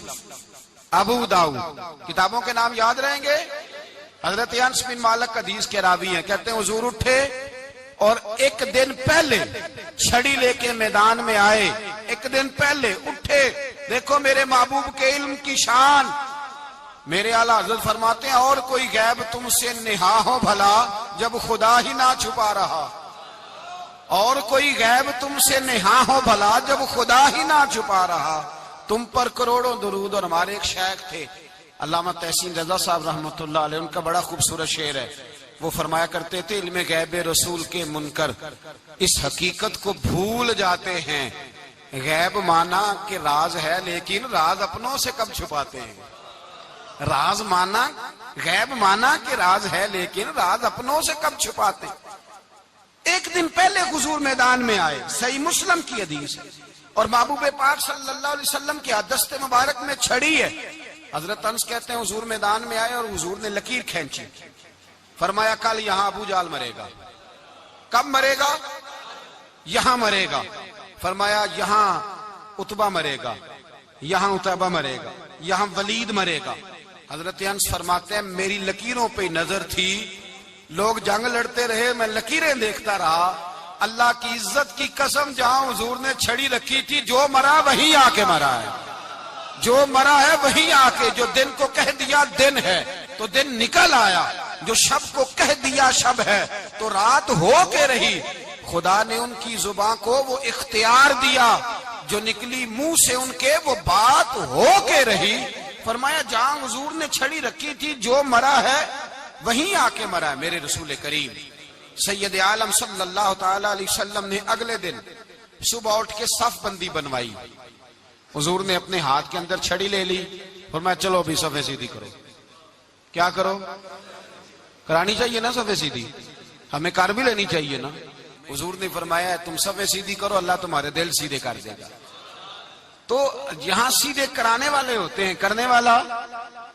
ابو داؤد. کتابوں کے نام یاد رہیں گے. حضرت انس بن مالک حدیث کے راوی ہیں, کہتے ہیں حضور اٹھے اور ایک دن پہلے چھڑی لے کے میدان میں آئے. ایک دن پہلے اٹھے. دیکھو میرے محبوب کے علم کی شان. میرے اعلیٰ حضرت فرماتے ہیں اور کوئی غیب تم سے نہا ہو بھلا جب خدا ہی نہ چھپا رہا. اور کوئی غیب تم سے نہا ہو بھلا جب خدا ہی نہ چھپا رہا. تم پر کروڑوں درود. اور ہمارے ایک شیخ تھے علامہ تحسین رضا صاحب رحمۃ اللہ علیہ, ان کا بڑا خوبصورت شعر ہے. وہ فرمایا کرتے تھے علم غیب رسول کے منکر اس حقیقت کو بھول جاتے ہیں. غیب مانا کہ راز ہے لیکن راز اپنوں سے کب چھپاتے ہیں. راز مانا, غیب مانا کہ راز ہے لیکن راز اپنوں سے کب چھپاتے ہیں. ایک دن پہلے حضور میدان میں آئے. صحیح مسلم کی حدیث ہے. اور محبوب پاک صلی اللہ علیہ وسلم کے دست مبارک میں چھڑی ہے. حضرت انس کہتے ہیں حضور میدان میں آئے اور حضور نے لکیر کھینچی. فرمایا کل یہاں ابو جال مرے گا. کب مرے گا؟ یہاں مرے گا. فرمایا یہاں عتبہ مرے گا, یہاں عتبہ مرے گا, یہاں ولید مرے گا. حضرت انس فرماتے ہیں میری لکیروں پہ نظر تھی. لوگ جنگ لڑتے رہے, میں لکیریں دیکھتا رہا. اللہ کی عزت کی قسم جہاں حضور نے چھڑی رکھی تھی جو مرا وہیں آ کے مرا ہے. جو مرا ہے وہیں آ کے. جو دن کو کہہ دیا دن ہے تو دن نکل آیا. جو شب کو کہہ دیا شب ہے تو رات ہو کے رہی. خدا نے ان کی زبان کو وہ اختیار دیا جو نکلی منہ سے ان کے وہ بات ہو کے رہی. فرمایا جہاں حضور نے چھڑی رکھی تھی جو مرا ہے وہیں آ کے مرا ہے. میرے رسول کریم سید عالم صلی اللہ تعالی علیہ وسلم نے اگلے دن صبح اٹھ کے صف بندی بنوائی. حضور نے اپنے ہاتھ کے اندر چھڑی لے لی. فرمایا چلو ابھی صفیں سیدھی کرو. کیا کرو؟ کرانی چاہیے نا صفیں سیدھی, ہمیں کر بھی لینی چاہیے نا. حضور نے فرمایا تم صفیں سیدھی کرو اللہ تمہارے دل سیدھے کر دے گا. تو یہاں سیدھے کرانے والے ہوتے ہیں, کرنے والا.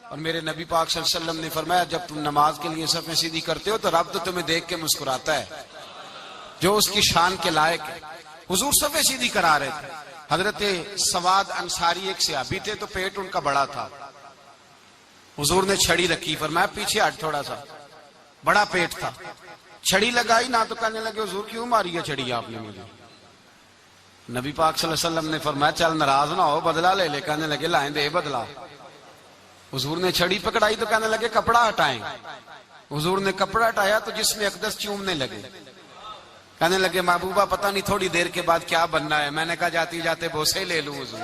اور میرے نبی پاک صلی اللہ علیہ وسلم نے فرمایا جب تم نماز کے لیے صفیں سیدھی کرتے ہو تو رب تو تمہیں دیکھ کے مسکراتا ہے جو اس کی شان کے لائق ہے. حضور صفیں سیدھی کرا رہے تھے. حضرت سواد انصاری ایک صحابی تھے تو پیٹ ان کا بڑا تھا. حضور نے چھڑی رکھی. فرمایا پیچھے ہٹ تھوڑا سا, بڑا پیٹ تھا. چھڑی لگائی نہ تو کہنے لگے حضور کیوں ماری ہے چھڑی آپ نے مجھے. نبی پاک صلی اللہ علیہ وسلم نے فرمایا چل ناراض نہ ہو بدلہ لے لے. کہنے لگے لائیں دے بدلہ. حضور نے چھڑی پکڑائی تو کہنے لگے کپڑا ہٹائیں. حضور نے کپڑا ہٹایا تو جسم اقدس چومنے لگے. کہنے لگے محبوبہ پتہ نہیں تھوڑی دیر کے بعد کیا بننا ہے. میں نے کہا جاتی جاتے بوسے ہی لے لوں حضور,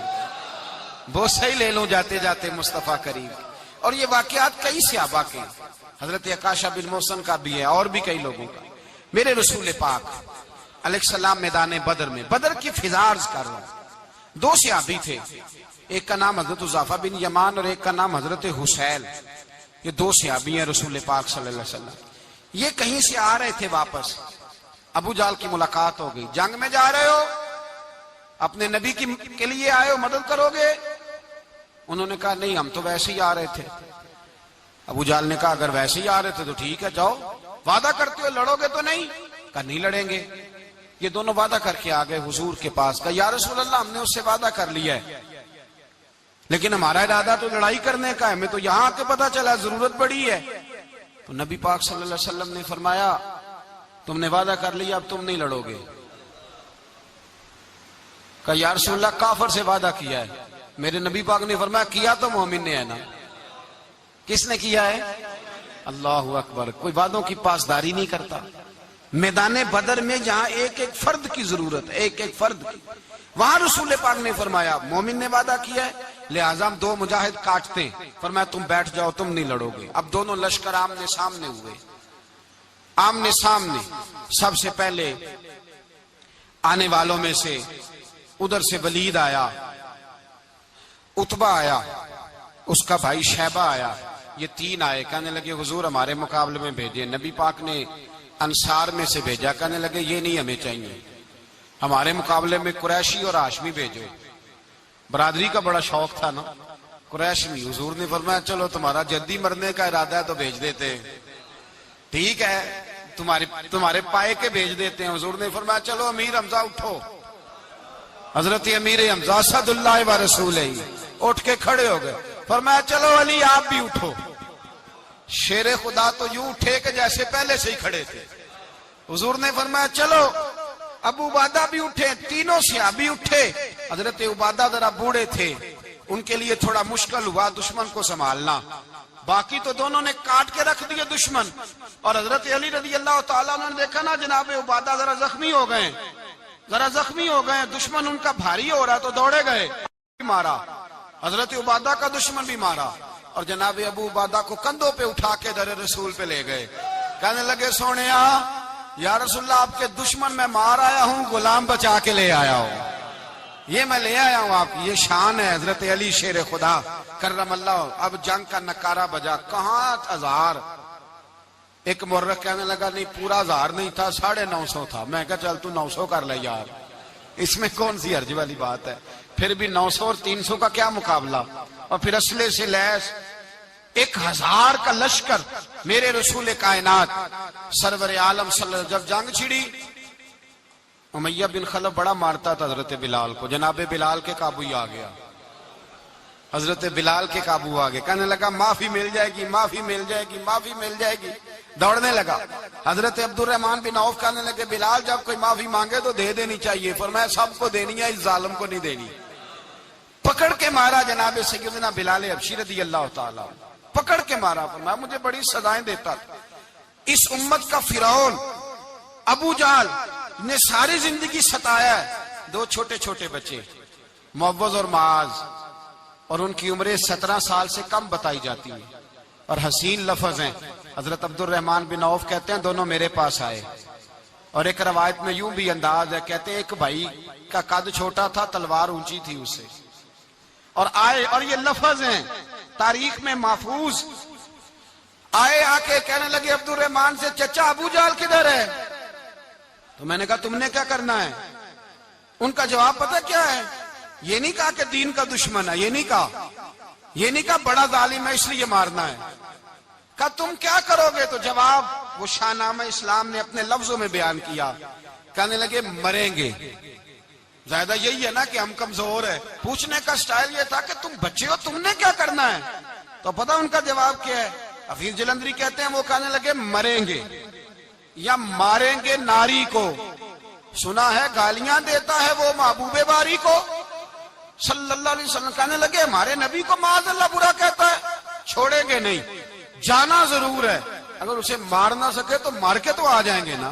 بوسے ہی لے لوں جاتے جاتے مصطفیٰ کریم. اور یہ واقعات کئی صحابہ کے, حضرت عکاشہ بن محسن کا بھی ہے اور بھی کئی لوگوں کا. میرے رسول پاک علیہ السلام میدان بدر میں, بدر کی فضا عرض کر رہا ہوں. دو صحابی تھے, ایک کا نام حضرت حذیفہ بن یمان اور ایک کا نام حضرت حسیل. یہ دو صحابی ہیں رسول پاک صلی اللہ علیہ وسلم. یہ کہیں سے آ رہے تھے واپس. ابو جال کی ملاقات ہو گئی. جنگ میں جا رہے ہو, اپنے نبی کے لیے آئے ہو, مدد کرو گے؟ انہوں نے کہا نہیں ہم تو ویسے ہی آ رہے تھے. ابو جال نے کہا اگر ویسے ہی آ رہے تھے تو ٹھیک ہے جاؤ. وعدہ کرتے ہو لڑو گے تو نہیں؟ کہا نہیں لڑیں گے. یہ دونوں وعدہ کر کے آ گئے حضور کے پاس. کہا یا رسول اللہ ہم نے اس سے وعدہ کر لیا ہے لیکن ہمارا ارادہ تو لڑائی کرنے کا ہے. ہمیں تو یہاں آ کے پتا چلا ضرورت بڑی ہے. تو نبی پاک صلی اللہ علیہ وسلم نے فرمایا تم نے وعدہ کر لیا اب تم نہیں لڑو گے. کہا یا رسول اللہ کافر سے وعدہ کیا ہے. میرے نبی پاک نے فرمایا کیا تو مومن نے ہے نا. کس نے کیا ہے؟ اللہ اکبر. کوئی وعدوں کی پاسداری نہیں کرتا. میدان بدر میں جہاں ایک ایک فرد کی ضرورت ہے, ایک ایک فرد کی, وہاں رسول پاک نے فرمایا مومن نے وعدہ کیا ہے لہذا ہم دو مجاہد کاٹتے ہیں. فرمایا تم بیٹھ جاؤ تم نہیں لڑو گے. اب دونوں لشکر آمنے سامنے ہوئے. آمنے سامنے. سب سے پہلے آنے والوں میں سے ادھر سے ولید آیا, عتبہ آیا, اس کا بھائی شیبہ آیا. یہ تین آئے. کہنے لگے حضور ہمارے مقابلے میں بھیجے. نبی پاک نے انصار میں سے بھیجا. کہنے لگے یہ نہیں ہمیں چاہیے, ہمارے مقابلے میں قریشی اور ہاشمی بھیجو. برادری کا بڑا شوق تھا نا قریشی. حضور نے فرمایا چلو تمہارا جدی مرنے کا ارادہ ہے تو بھیج دیتے, ٹھیک ہے تمہارے پائے کے بھیج دیتے ہیں. حضور نے فرمایا چلو امیر حمزہ اٹھو. حضرت امیر حمزہ اسد اللہ و رسولہ اٹھ کے کھڑے ہو گئے. فرمایا چلو علی آپ بھی اٹھو. شیر خدا تو یوں اٹھے کہ جیسے پہلے سے ہی کھڑے تھے. حضور نے فرمایا چلو. ابو عبادہ بھی اٹھے, تینوں صحابی اٹھے. حضرت عبادہ ذرا بوڑھے تھے, ان کے لیے تھوڑا مشکل ہوا دشمن کو سنبھالنا. باقی تو دونوں نے کاٹ کے رکھ دیے دشمن. اور حضرت علی رضی اللہ تعالیٰ نے دیکھا نا جناب عبادہ ذرا زخمی ہو گئے, دشمن ان کا بھاری ہو رہا تو دوڑے گئے, مارا. حضرت عبادہ کا دشمن بھی مارا اور جناب ابو عبادہ کو کندھوں پہ اٹھا کے در رسول پہ لے گئے. کہنے لگے سونیا یا رسول اللہ آپ کے دشمن میں مار آیا ہوں, غلام بچا کے لے آیا ہوں. یہ میں لے آیا ہوں آپ کی, یہ شان ہے حضرت علی شیر خدا کرم اللہ. اب جنگ کا نکارہ بجا, کہاں 1000. ایک مورخ کہنے لگا نہیں پورا 1000 نہیں تھا, 950 تھا. میں کہا چل تو 900 کر لے یار, اس میں کون سی حرج والی بات ہے. پھر بھی 900 اور 300 کا کیا مقابلہ. اور پھر اسلحے سے لیس 1000 کا لشکر. میرے رسول کائنات سرور عالم صلی اللہ علیہ وسلم جب جنگ چھڑی, امیہ بن خلف بڑا مارتا تھا حضرت بلال کو. جناب بلال کے قابو ہی آ گیا, حضرت بلال کے قابو آ گئے. کہنے لگا معافی مل جائے گی, معافی مل جائے گی, معافی مل جائے گی. دوڑنے لگا. حضرت عبد الرحمن بن عوف کہنے لگے بلال جب کوئی معافی مانگے تو دے دینی چاہیے. فرمایا سب کو دینی ہے, اس ظالم کو نہیں دینی. پکڑ کے مارا جناب سیدنا بلال حبشی رضی اللہ تعالیٰ, پکڑ کے مارا. فرمایا مجھے بڑی سزائیں دیتا تھا. اس امت کا فرعون ابو جہل نے ساری زندگی ستایا ہے. 2 چھوٹے چھوٹے بچے معوذ اور معاذ, اور ان کی عمریں 17 سال سے کم بتائی جاتی ہیں اور حسین لفظ ہیں. حضرت عبد الرحمن بن عوف کہتے ہیں دونوں میرے پاس آئے, اور ایک روایت میں یوں بھی انداز ہے, کہتے ہیں ایک بھائی کا قد چھوٹا تھا, تلوار اونچی تھی اس سے, اور آئے. اور یہ لفظ ہیں تاریخ میں محفوظ. آئے آ کے کہنے لگے عبد الرحمن سے چچا ابو جہل کدھر ہے. تو میں نے کہا تم نے کیا کرنا ہے. ان کا جواب پتہ کیا ہے, یہ نہیں کہا کہ دین کا دشمن ہے, یہ نہیں کہا بڑا ظالم ہے اس لیے مارنا ہے. کہا تم کیا کرو گے. تو جواب وہ شاہ نامہ اسلام نے اپنے لفظوں میں بیان کیا. کہنے لگے مریں گے. زیادہ یہی ہے نا کہ ہم کمزور ہے. پوچھنے کا سٹائل یہ تھا کہ تم بچے ہو, تم نے کیا کرنا ہے. تو پتہ ان کا جواب کیا ہے. حفیظ جلندری کہتے ہیں وہ کہنے لگے مریں گے یا ماریں گے ناری کو. سنا ہے گالیاں دیتا ہے وہ محبوب باری کو صلی اللہ علیہ وسلم. کہنے لگے ہمارے نبی کو معاذ اللہ برا کہتا ہے, چھوڑیں گے نہیں, جانا ضرور ہے. اگر اسے مار نہ سکے تو مار کے تو آ جائیں گے نا,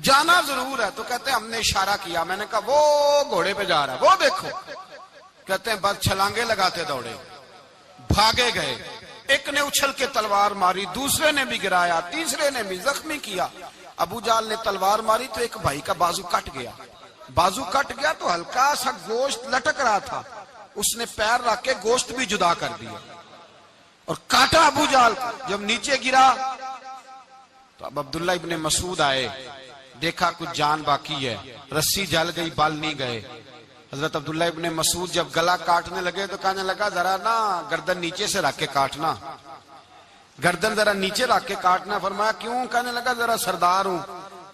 جانا ضرور ہے. تو کہتے ہیں ہم نے اشارہ کیا. میں نے کہا وہ گھوڑے پہ جا رہا ہے, وہ دیکھو. کہتے ہیں بس چھلانگے لگاتے دوڑے, بھاگے گئے. ایک نے اچھل کے تلوار ماری, دوسرے نے بھی گرایا, تیسرے نے بھی زخمی کیا. ابو جہل نے تلوار ماری تو ایک بھائی کا بازو کٹ گیا. بازو کٹ گیا تو ہلکا سا گوشت لٹک رہا تھا, اس نے پیر رکھ کے گوشت بھی جدا کر دیا اور کاٹا ابو جہل کو. جب نیچے گرا تو اب عبداللہ ابن مسعود آئے, دیکھا کچھ جان باقی ہے, رسی جل گئی, بال نہیں گئے. حضرت عبداللہ ابن مسعود جب گلا کاٹنے لگے تو کہنے لگا ذرا نا گردن نیچے سے رکھ کے کاٹنا, گردن ذرا نیچے رکھ کے کاٹنا. فرمایا کیوں. کہنے لگا ذرا سردار ہوں,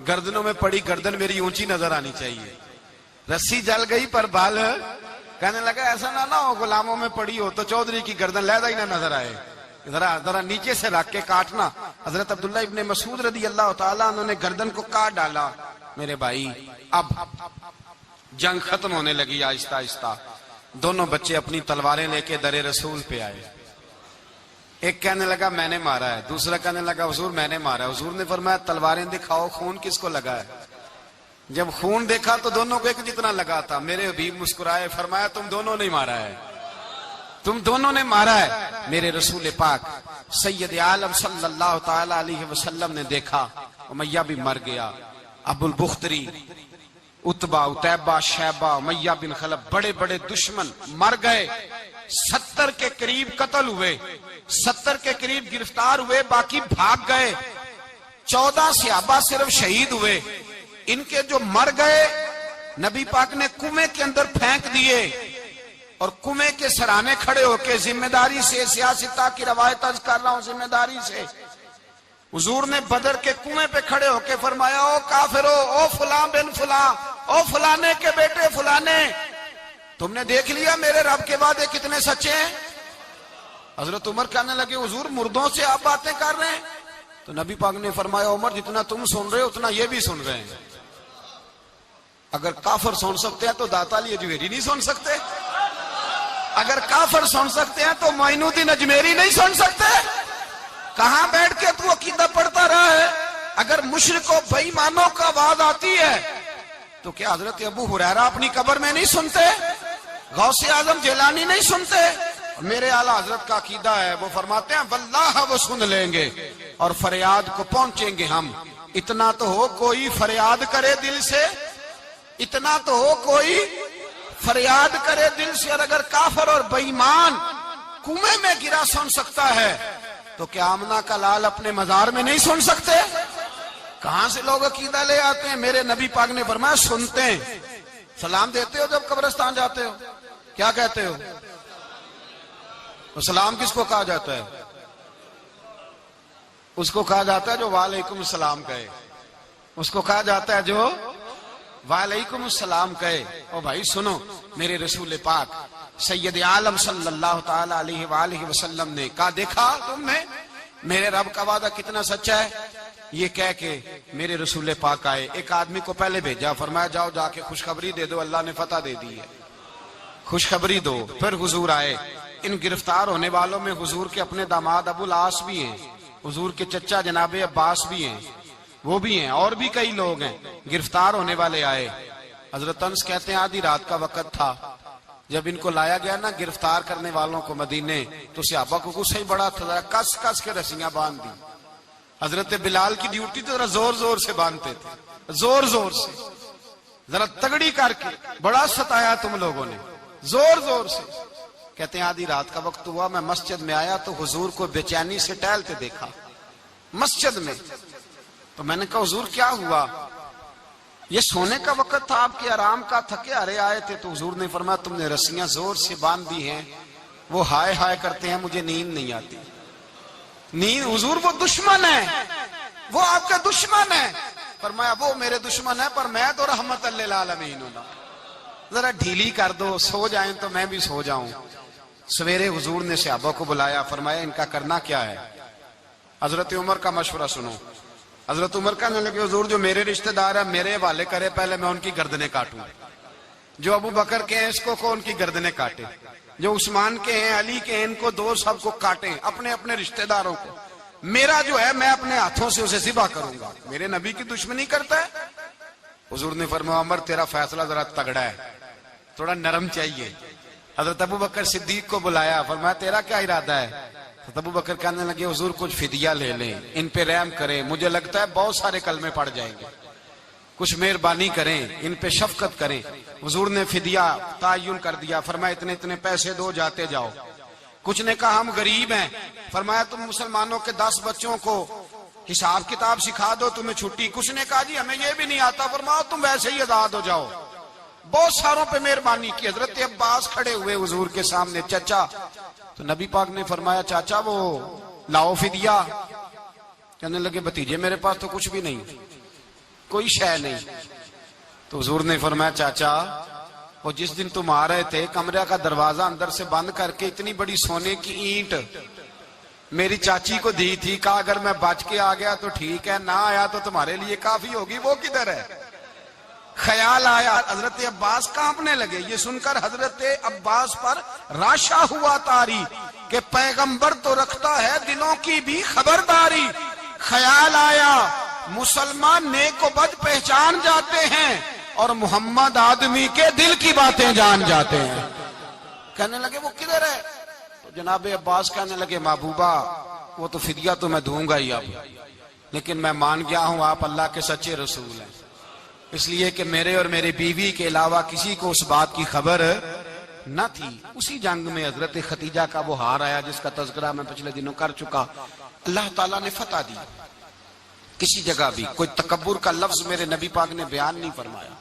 گردنوں میں پڑی گردن میری اونچی نظر آنی چاہیے. رسی جل گئی پر بال. کہنے لگا ایسا نہ ہو غلاموں میں پڑی ہو تو چودھری کی گردن لہذا ہی نہ نظر آئے, ذرا نیچے سے رکھ کے کاٹنا. حضرت عبداللہ ابن مسعود رضی اللہ تعالیٰ انہوں نے گردن کو کاٹ ڈالا. میرے بھائی اب جنگ ختم ہونے لگی آہستہ آہستہ. دونوں بچے اپنی تلواریں لے کے در رسول پہ آئے. ایک کہنے لگا میں نے مارا ہے, دوسرا کہنے لگا حضور میں نے مارا ہے. حضور نے فرمایا تلواریں دکھاؤ, خون کس کو لگا ہے. جب خون دیکھا تو دونوں کو ایک جتنا لگا تھا. میرے حبیب مسکرائے, فرمایا تم دونوں نے مارا ہے, تم دونوں نے مارا ہے. میرے رسول پاک سید عالم صلی اللہ تعالی علیہ وسلم نے دیکھا امیہ بھی مر گیا. ابو البختری, اتبا, اتیبہ, شیبہ, امیہ بن خلف, بڑے بڑے دشمن مر گئے. 70 کے قریب قتل ہوئے, 70 کے قریب گرفتار ہوئے, باقی بھاگ گئے. 14 صحابہ صرف شہید ہوئے. ان کے جو مر گئے نبی پاک نے کنویں کے اندر پھینک دیے, اور کنویں کے سرانے کھڑے ہو کے ذمہ داری سے, سیاستہ کی روایت عرض کر رہا ہوں ذمہ داری سے, حضور نے بدر کے کنویں پہ کھڑے ہو کے فرمایا او کافرو, او فلاں بن فلاں, او فلانے کے بیٹے فلانے, تم نے دیکھ لیا میرے رب کے وعدے کتنے سچے ہیں. حضرت عمر کہنے لگے حضور مردوں سے آپ باتیں کر رہے ہیں؟ تو نبی پاک نے فرمایا عمر جتنا تم سن رہے ہو اتنا یہ بھی سن رہے ہیں. اگر کافر سن سکتے ہیں تو داتا علی اجمیری نہیں سن سکتے؟ اگر کافر سن سکتے ہیں تو معین الدین اجمیری نہیں سن سکتے؟ کہاں بیٹھ کے تو عقیدہ پڑھتا رہا ہے؟ اگر مشرکوں بے ایمانوں کا آواز آتی ہے تو کیا حضرت ابو ہریرہ اپنی قبر میں نہیں سنتے؟ غوث اعظم جیلانی نہیں سنتے؟ میرے اعلیٰ حضرت کا عقیدہ ہے، وہ فرماتے ہیں واللہ وہ سن لیں گے اور فریاد کو پہنچیں گے ہم. اتنا تو ہو کوئی فریاد کرے دل سے، اتنا تو ہو کوئی فریاد کرے دل سے. اور اگر کافر اور بے ایمان کنویں میں گرا سن سکتا ہے تو کیا آمنہ کا لال اپنے مزار میں نہیں سن سکتے؟ کہاں سے لوگ عقیدہ لے آتے ہیں؟ میرے نبی پاک نے فرمایا سنتے ہیں. سلام دیتے ہو جب قبرستان جاتے ہو؟ کیا کہتے ہو؟ سلام کس کو کہا جاتا ہے؟ اس کو کہا جاتا ہے جو وعلیکم السلام کہے. اس کو کہا جاتا ہے جو وعلیکم السلام کہے. او بھائی سنو، میرے رسول پاک سید عالم صلی اللہ تعالی علیہ وآلہ وسلم نے کہا دیکھا تم نے میرے رب کا وعدہ کتنا سچا ہے؟ یہ کہہ کے میرے رسول پاک آئے. ایک آدمی کو پہلے بھیجا، فرمایا جاؤ جا کے خوشخبری دے دو، اللہ نے فتح دے دی ہے، خوشخبری دو. پھر حضور آئے. ان گرفتار ہونے والوں میں حضور کے اپنے داماد ابو العاص بھی ہیں، حضور کے چچا جناب عباس بھی ہیں، وہ بھی ہیں، اور بھی کئی لوگ ہیں. گرفتار ہونے والے آئے. حضرت انس کہتے ہیں آدھی رات کا وقت تھا. جب ان کو لایا گیا نا گرفتار کرنے والوں کو مدینے، تو صحابہ کو غصہ ہی بڑا تھا، کس کس کے رسیاں باندھ دی. حضرت بلال کی ڈیوٹی تو ذرا زور زور سے باندھتے تھے، زور زور سے، ذرا تگڑی کر کے. بڑا ستایا تم لوگوں نے، زور زور سے. کہتے ہیں آدھی رات کا وقت ہوا، میں مسجد میں آیا تو حضور کو بے چینی سے ٹہلتے دیکھا مسجد میں. تو میں نے کہا حضور کیا ہوا؟ یہ سونے کا وقت تھا آپ کے آرام کا، تھکے ہارے آئے تھے. تو حضور نے فرمایا تم نے رسیاں زور سے باندھ دی ہیں، وہ ہائے ہائے کرتے ہیں، مجھے نیند نہیں آتی. نیند حضور وہ دشمن ہے، وہ آپ کا دشمن ہے. فرمایا وہ میرے دشمن ہے پر میں تو رحمت للعالمین ہوں، ذرا ڈھیلی کر دو، سو جائیں تو میں بھی سو جاؤں. سویرے حضور نے صحابہ کو بلایا، فرمایا ان کا کرنا کیا ہے؟ حضرت عمر کا مشورہ سنو. حضرت عمر کہنے لگے حضور جو میرے رشتہ دار ہیں میرے حوالے کرے، پہلے میں ان کی گردنیں کاٹوں. جو ابو بکر کے ہیں اس کو ان کی گردنیں کاٹے، جو عثمان کے ہیں علی کے ہیں ان کو دو، سب کو کاٹیں، اپنے اپنے رشتہ داروں کو. میرا جو ہے میں اپنے ہاتھوں سے اسے ذبح کروں گا. میرے نبی کی دشمنی کرتا ہے. حضور نے فرمایا عمر تیرا فیصلہ ذرا تگڑا ہے، تھوڑا نرم چاہیے. حضرت ابو بکر صدیق کو بلایا، فرمایا تیرا کیا ارادہ ہے؟ حضرت ابو بکر کہنے لگے حضور کچھ فدیہ لے لیں، ان پہ رحم کریں، مجھے لگتا ہے بہت سارے کلمے پڑ جائیں گے، کچھ مہربانی کریں، ان پہ شفقت کریں. حضور نے فدیہ تعین کر دیا. فرمایا اتنے اتنے پیسے دو، جاتے جاؤ. کچھ نے کہا ہم غریب ہیں. فرمایا تم مسلمانوں کے 10 بچوں کو حساب کتاب سکھا دو، تمہیں چھٹی. کچھ نے کہا جی ہمیں یہ بھی نہیں آتا. فرمایا تم ویسے ہی آزاد ہو جاؤ. بہت ساروں پہ مہربانی کی. حضرت عباس کھڑے ہوئے حضور کے سامنے، چچا. تو نبی پاک نے فرمایا چاچا وہ لاؤ فدیہ. کہنے لگے بھتیجے میرے پاس تو کچھ بھی نہیں، کوئی شے نہیں. تو حضور نے فرمایا چاچا وہ جس دن تم آ رہے تھے کمرے کا دروازہ اندر سے بند کر کے اتنی بڑی سونے کی اینٹ میری چاچی کو دی تھی، کہا اگر میں بچ کے آ گیا تو ٹھیک ہے، نہ آیا تو تمہارے لیے کافی ہوگی. وہ کدھر ہے؟ خیال آیا. حضرت عباس کانپنے لگے. یہ سن کر حضرت عباس پر راشا ہوا طاری کہ پیغمبر تو رکھتا ہے دلوں کی بھی خبرداری. خیال آیا مسلمان نیک و بد پہچان جاتے ہیں اور محمد آدمی کے دل کی باتیں جان جاتے ہیں. کہنے لگے وہ کدھر ہے؟ تو جناب عباس کہنے لگے محبوبہ وہ تو فدیہ تو میں دوں گا ہی اب، لیکن میں مان گیا ہوں آپ اللہ کے سچے رسول ہیں، اس لیے کہ میرے اور میری بیوی کے علاوہ کسی کو اس بات کی خبر نہ تھی. اسی جنگ میں حضرت ختیجہ کا وہ ہار آیا جس کا تذکرہ میں پچھلے دنوں کر چکا. اللہ تعالیٰ نے فتح دی. کسی جگہ بھی کوئی تکبر کا لفظ میرے نبی پاک نے بیان نہیں فرمایا.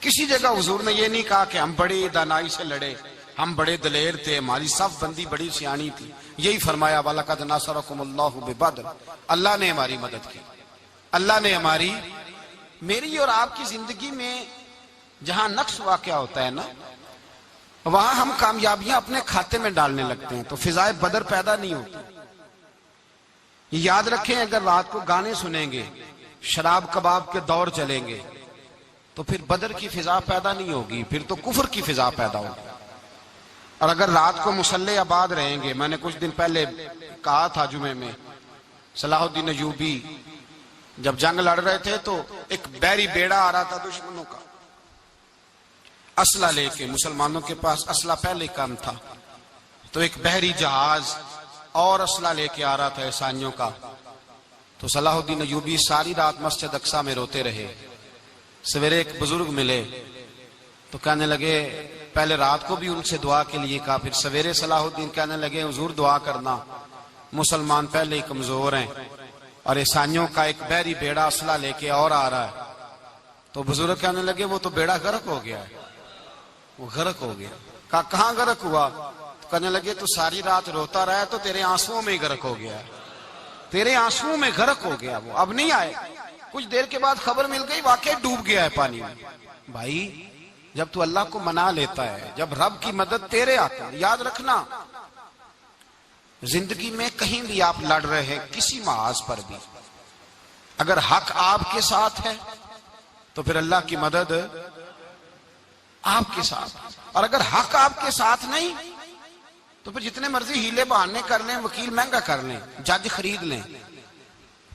کسی جگہ حضور نے یہ نہیں کہا کہ ہم بڑی دانائی سے لڑے، ہم بڑے دلیر تھے، ہماری صف بندی بڑی سیانی تھی. یہی فرمایا وَلَقَدْ نَصَرَكُمُ اللَّهُ بِبَدْرٍ، اللہ نے ہماری مدد کی، اللہ نے ہماری. میری اور آپ کی زندگی میں جہاں نقص واقع ہوتا ہے نا، وہاں ہم کامیابیاں اپنے کھاتے میں ڈالنے لگتے ہیں تو فضائے بدر پیدا نہیں ہوتی. یاد رکھیں اگر رات کو گانے سنیں گے، شراب کباب کے دور چلیں گے تو پھر بدر کی فضا پیدا نہیں ہوگی، پھر تو کفر کی فضا پیدا ہوگی. اور اگر رات کو مسلح آباد رہیں گے، میں نے کچھ دن پہلے کہا تھا جمعے میں، صلاح الدین ایوبی جب جنگ لڑ رہے تھے تو ایک بحری بیڑا آ رہا تھا دشمنوں کا اسلحہ لے کے، مسلمانوں کے پاس اسلحہ پہلے کم تھا، تو ایک بحری جہاز اور اسلحہ لے کے آ رہا تھا عیسائیوں کا. تو صلاح الدین ایوبی ساری رات مسجد اقصی میں روتے رہے. سویرے ایک بزرگ ملے تو کہنے لگے، پہلے رات کو بھی ان سے دعا کے لیے کہا، پھر سویرے صلاح الدین کہنے لگے حضور دعا کرنا، مسلمان پہلے ہی کمزور ہیں اور عیسائیوں کا ایک بحری بیڑا اسلحہ لے کے اور آ رہا ہے. تو بزرگ کہنے لگے وہ تو بیڑا غرق ہو گیا ہے، وہ غرق ہو گیا. کہا کہاں غرق ہوا؟ تو کہنے لگے تو ساری رات روتا رہا تو تیرے آنسوؤں میں ہی غرق ہو گیا ہے، تیرے آنسوؤں میں غرق ہو گیا، وہ اب نہیں آئے. کچھ دیر کے بعد خبر مل گئی واقعی ڈوب گیا ہے پانی میں. بھائی جب تو اللہ کو منا لیتا ہے، جب رب کی مدد تیرے آتا ہے، یاد رکھنا زندگی میں کہیں بھی آپ لڑ رہے ہیں، کسی محاذ پر بھی اگر حق آپ کے ساتھ ہے تو پھر اللہ کی مدد آپ کے ساتھ، اور اگر حق آپ کے ساتھ نہیں تو پھر جتنے مرضی ہیلے بہانے کر لیں، وکیل مہنگا کر لیں، جج خرید لیں،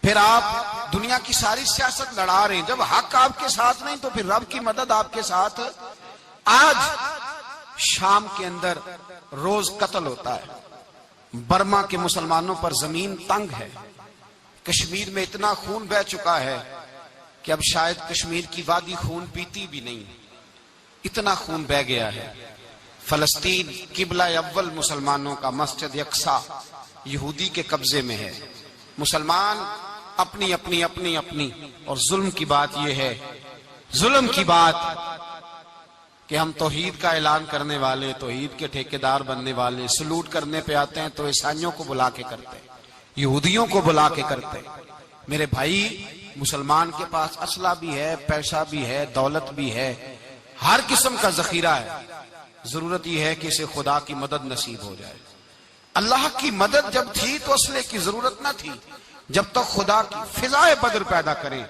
پھر آپ دنیا کی ساری سیاست لڑا رہے ہیں، جب حق آپ کے ساتھ نہیں تو پھر رب کی مدد آپ کے ساتھ. آج شام کے اندر روز قتل ہوتا ہے، برما کے مسلمانوں پر زمین تنگ ہے، کشمیر میں اتنا خون بہہ چکا ہے کہ اب شاید کشمیر کی وادی خون پیتی بھی نہیں، اتنا خون بہہ گیا ہے. فلسطین قبلہ اول مسلمانوں کا مسجد اقصی یہودی کے قبضے میں ہے. مسلمان اپنی اپنی اپنی اپنی، اور ظلم کی بات یہ ہے، ظلم کی بات کہ ہم توحید کا اعلان کرنے والے، توحید کے ٹھیکیدار بننے والے، سلوٹ کرنے پہ آتے ہیں تو عیسائیوں کو بلا کے کرتے، یہودیوں کو بلا کے کرتے. میرے بھائی مسلمان کے پاس اسلحہ بھی ہے، پیسہ بھی ہے، دولت بھی ہے، ہر قسم کا ذخیرہ ہے، ضرورت یہ ہے کہ اسے خدا کی مدد نصیب ہو جائے. اللہ کی مدد جب تھی تو اسلحے کی ضرورت نہ تھی، جب تک خدا کی فضائے بدر پیدا کریں،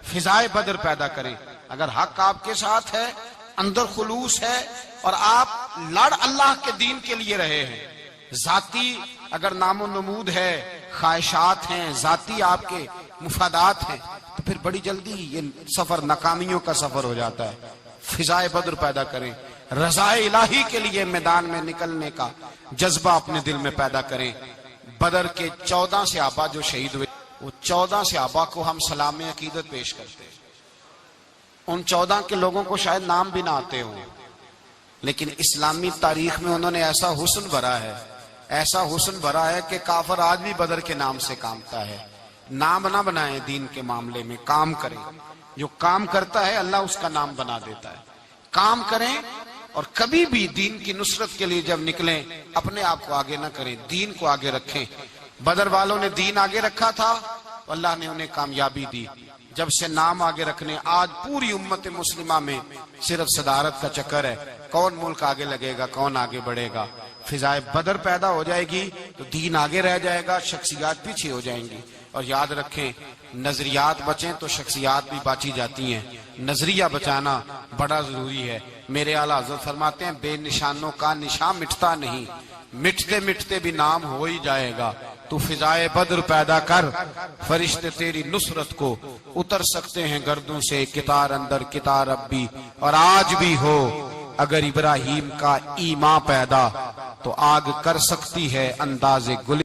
فضائے بدر پیدا کریں. اگر حق آپ کے ساتھ ہے، اندر خلوص ہے اور آپ لڑ اللہ کے دین کے لیے رہے ہیں، ذاتی اگر نام و نمود ہے، خواہشات ہیں، ذاتی آپ کے مفادات ہیں، تو پھر بڑی جلدی یہ سفر ناکامیوں کا سفر ہو جاتا ہے. فضائے بدر پیدا کریں، رضائے الہی کے لیے میدان میں نکلنے کا جذبہ اپنے دل میں پیدا کریں. بدر کے 14 صحابہ جو شہید ہوئے، وہ 14 صحابہ کو ہم سلام عقیدت پیش کرتے ہیں. ان 14 کے لوگوں کو شاید نام بھی نہ آتے ہوں، لیکن اسلامی تاریخ میں انہوں نے ایسا حسن بھرا ہے، ایسا حسن بھرا ہے کہ کافر آج بھی بدر کے نام سے کامتا ہے. نام نہ بنائیں دین کے معاملے میں، کام کریں. جو کام کرتا ہے اللہ اس کا نام بنا دیتا ہے. کام کریں اور کبھی بھی دین کی نصرت کے لیے جب نکلیں اپنے آپ کو آگے نہ کریں، دین کو آگے رکھیں. بدر والوں نے دین آگے رکھا تھا، اللہ نے انہیں کامیابی دی. جب سے نام آگے رکھنے، آج پوری امت مسلمہ میں صرف صدارت کا چکر ہے، کون ملک آگے لگے گا، کون آگے بڑھے گا. فضائے بدر پیدا ہو جائے گی تو دین آگے رہ جائے گا، شخصیات پیچھے ہو جائیں گی. اور یاد رکھیں نظریات بچیں تو شخصیات بھی باچی جاتی ہیں. نظریہ بچانا بڑا ضروری ہے. میرے اعلیٰ حضرت فرماتے ہیں بے نشانوں کا نشان مٹتا نہیں، مٹتے مٹتے بھی نام ہو ہی جائے گا. تو فضائے بدر پیدا کر، فرشتے تیری نصرت کو اتر سکتے ہیں گردوں سے، کتار اندر کتار اب بھی. اور آج بھی ہو اگر ابراہیم کا ایمان پیدا تو آگ کر سکتی ہے انداز گل.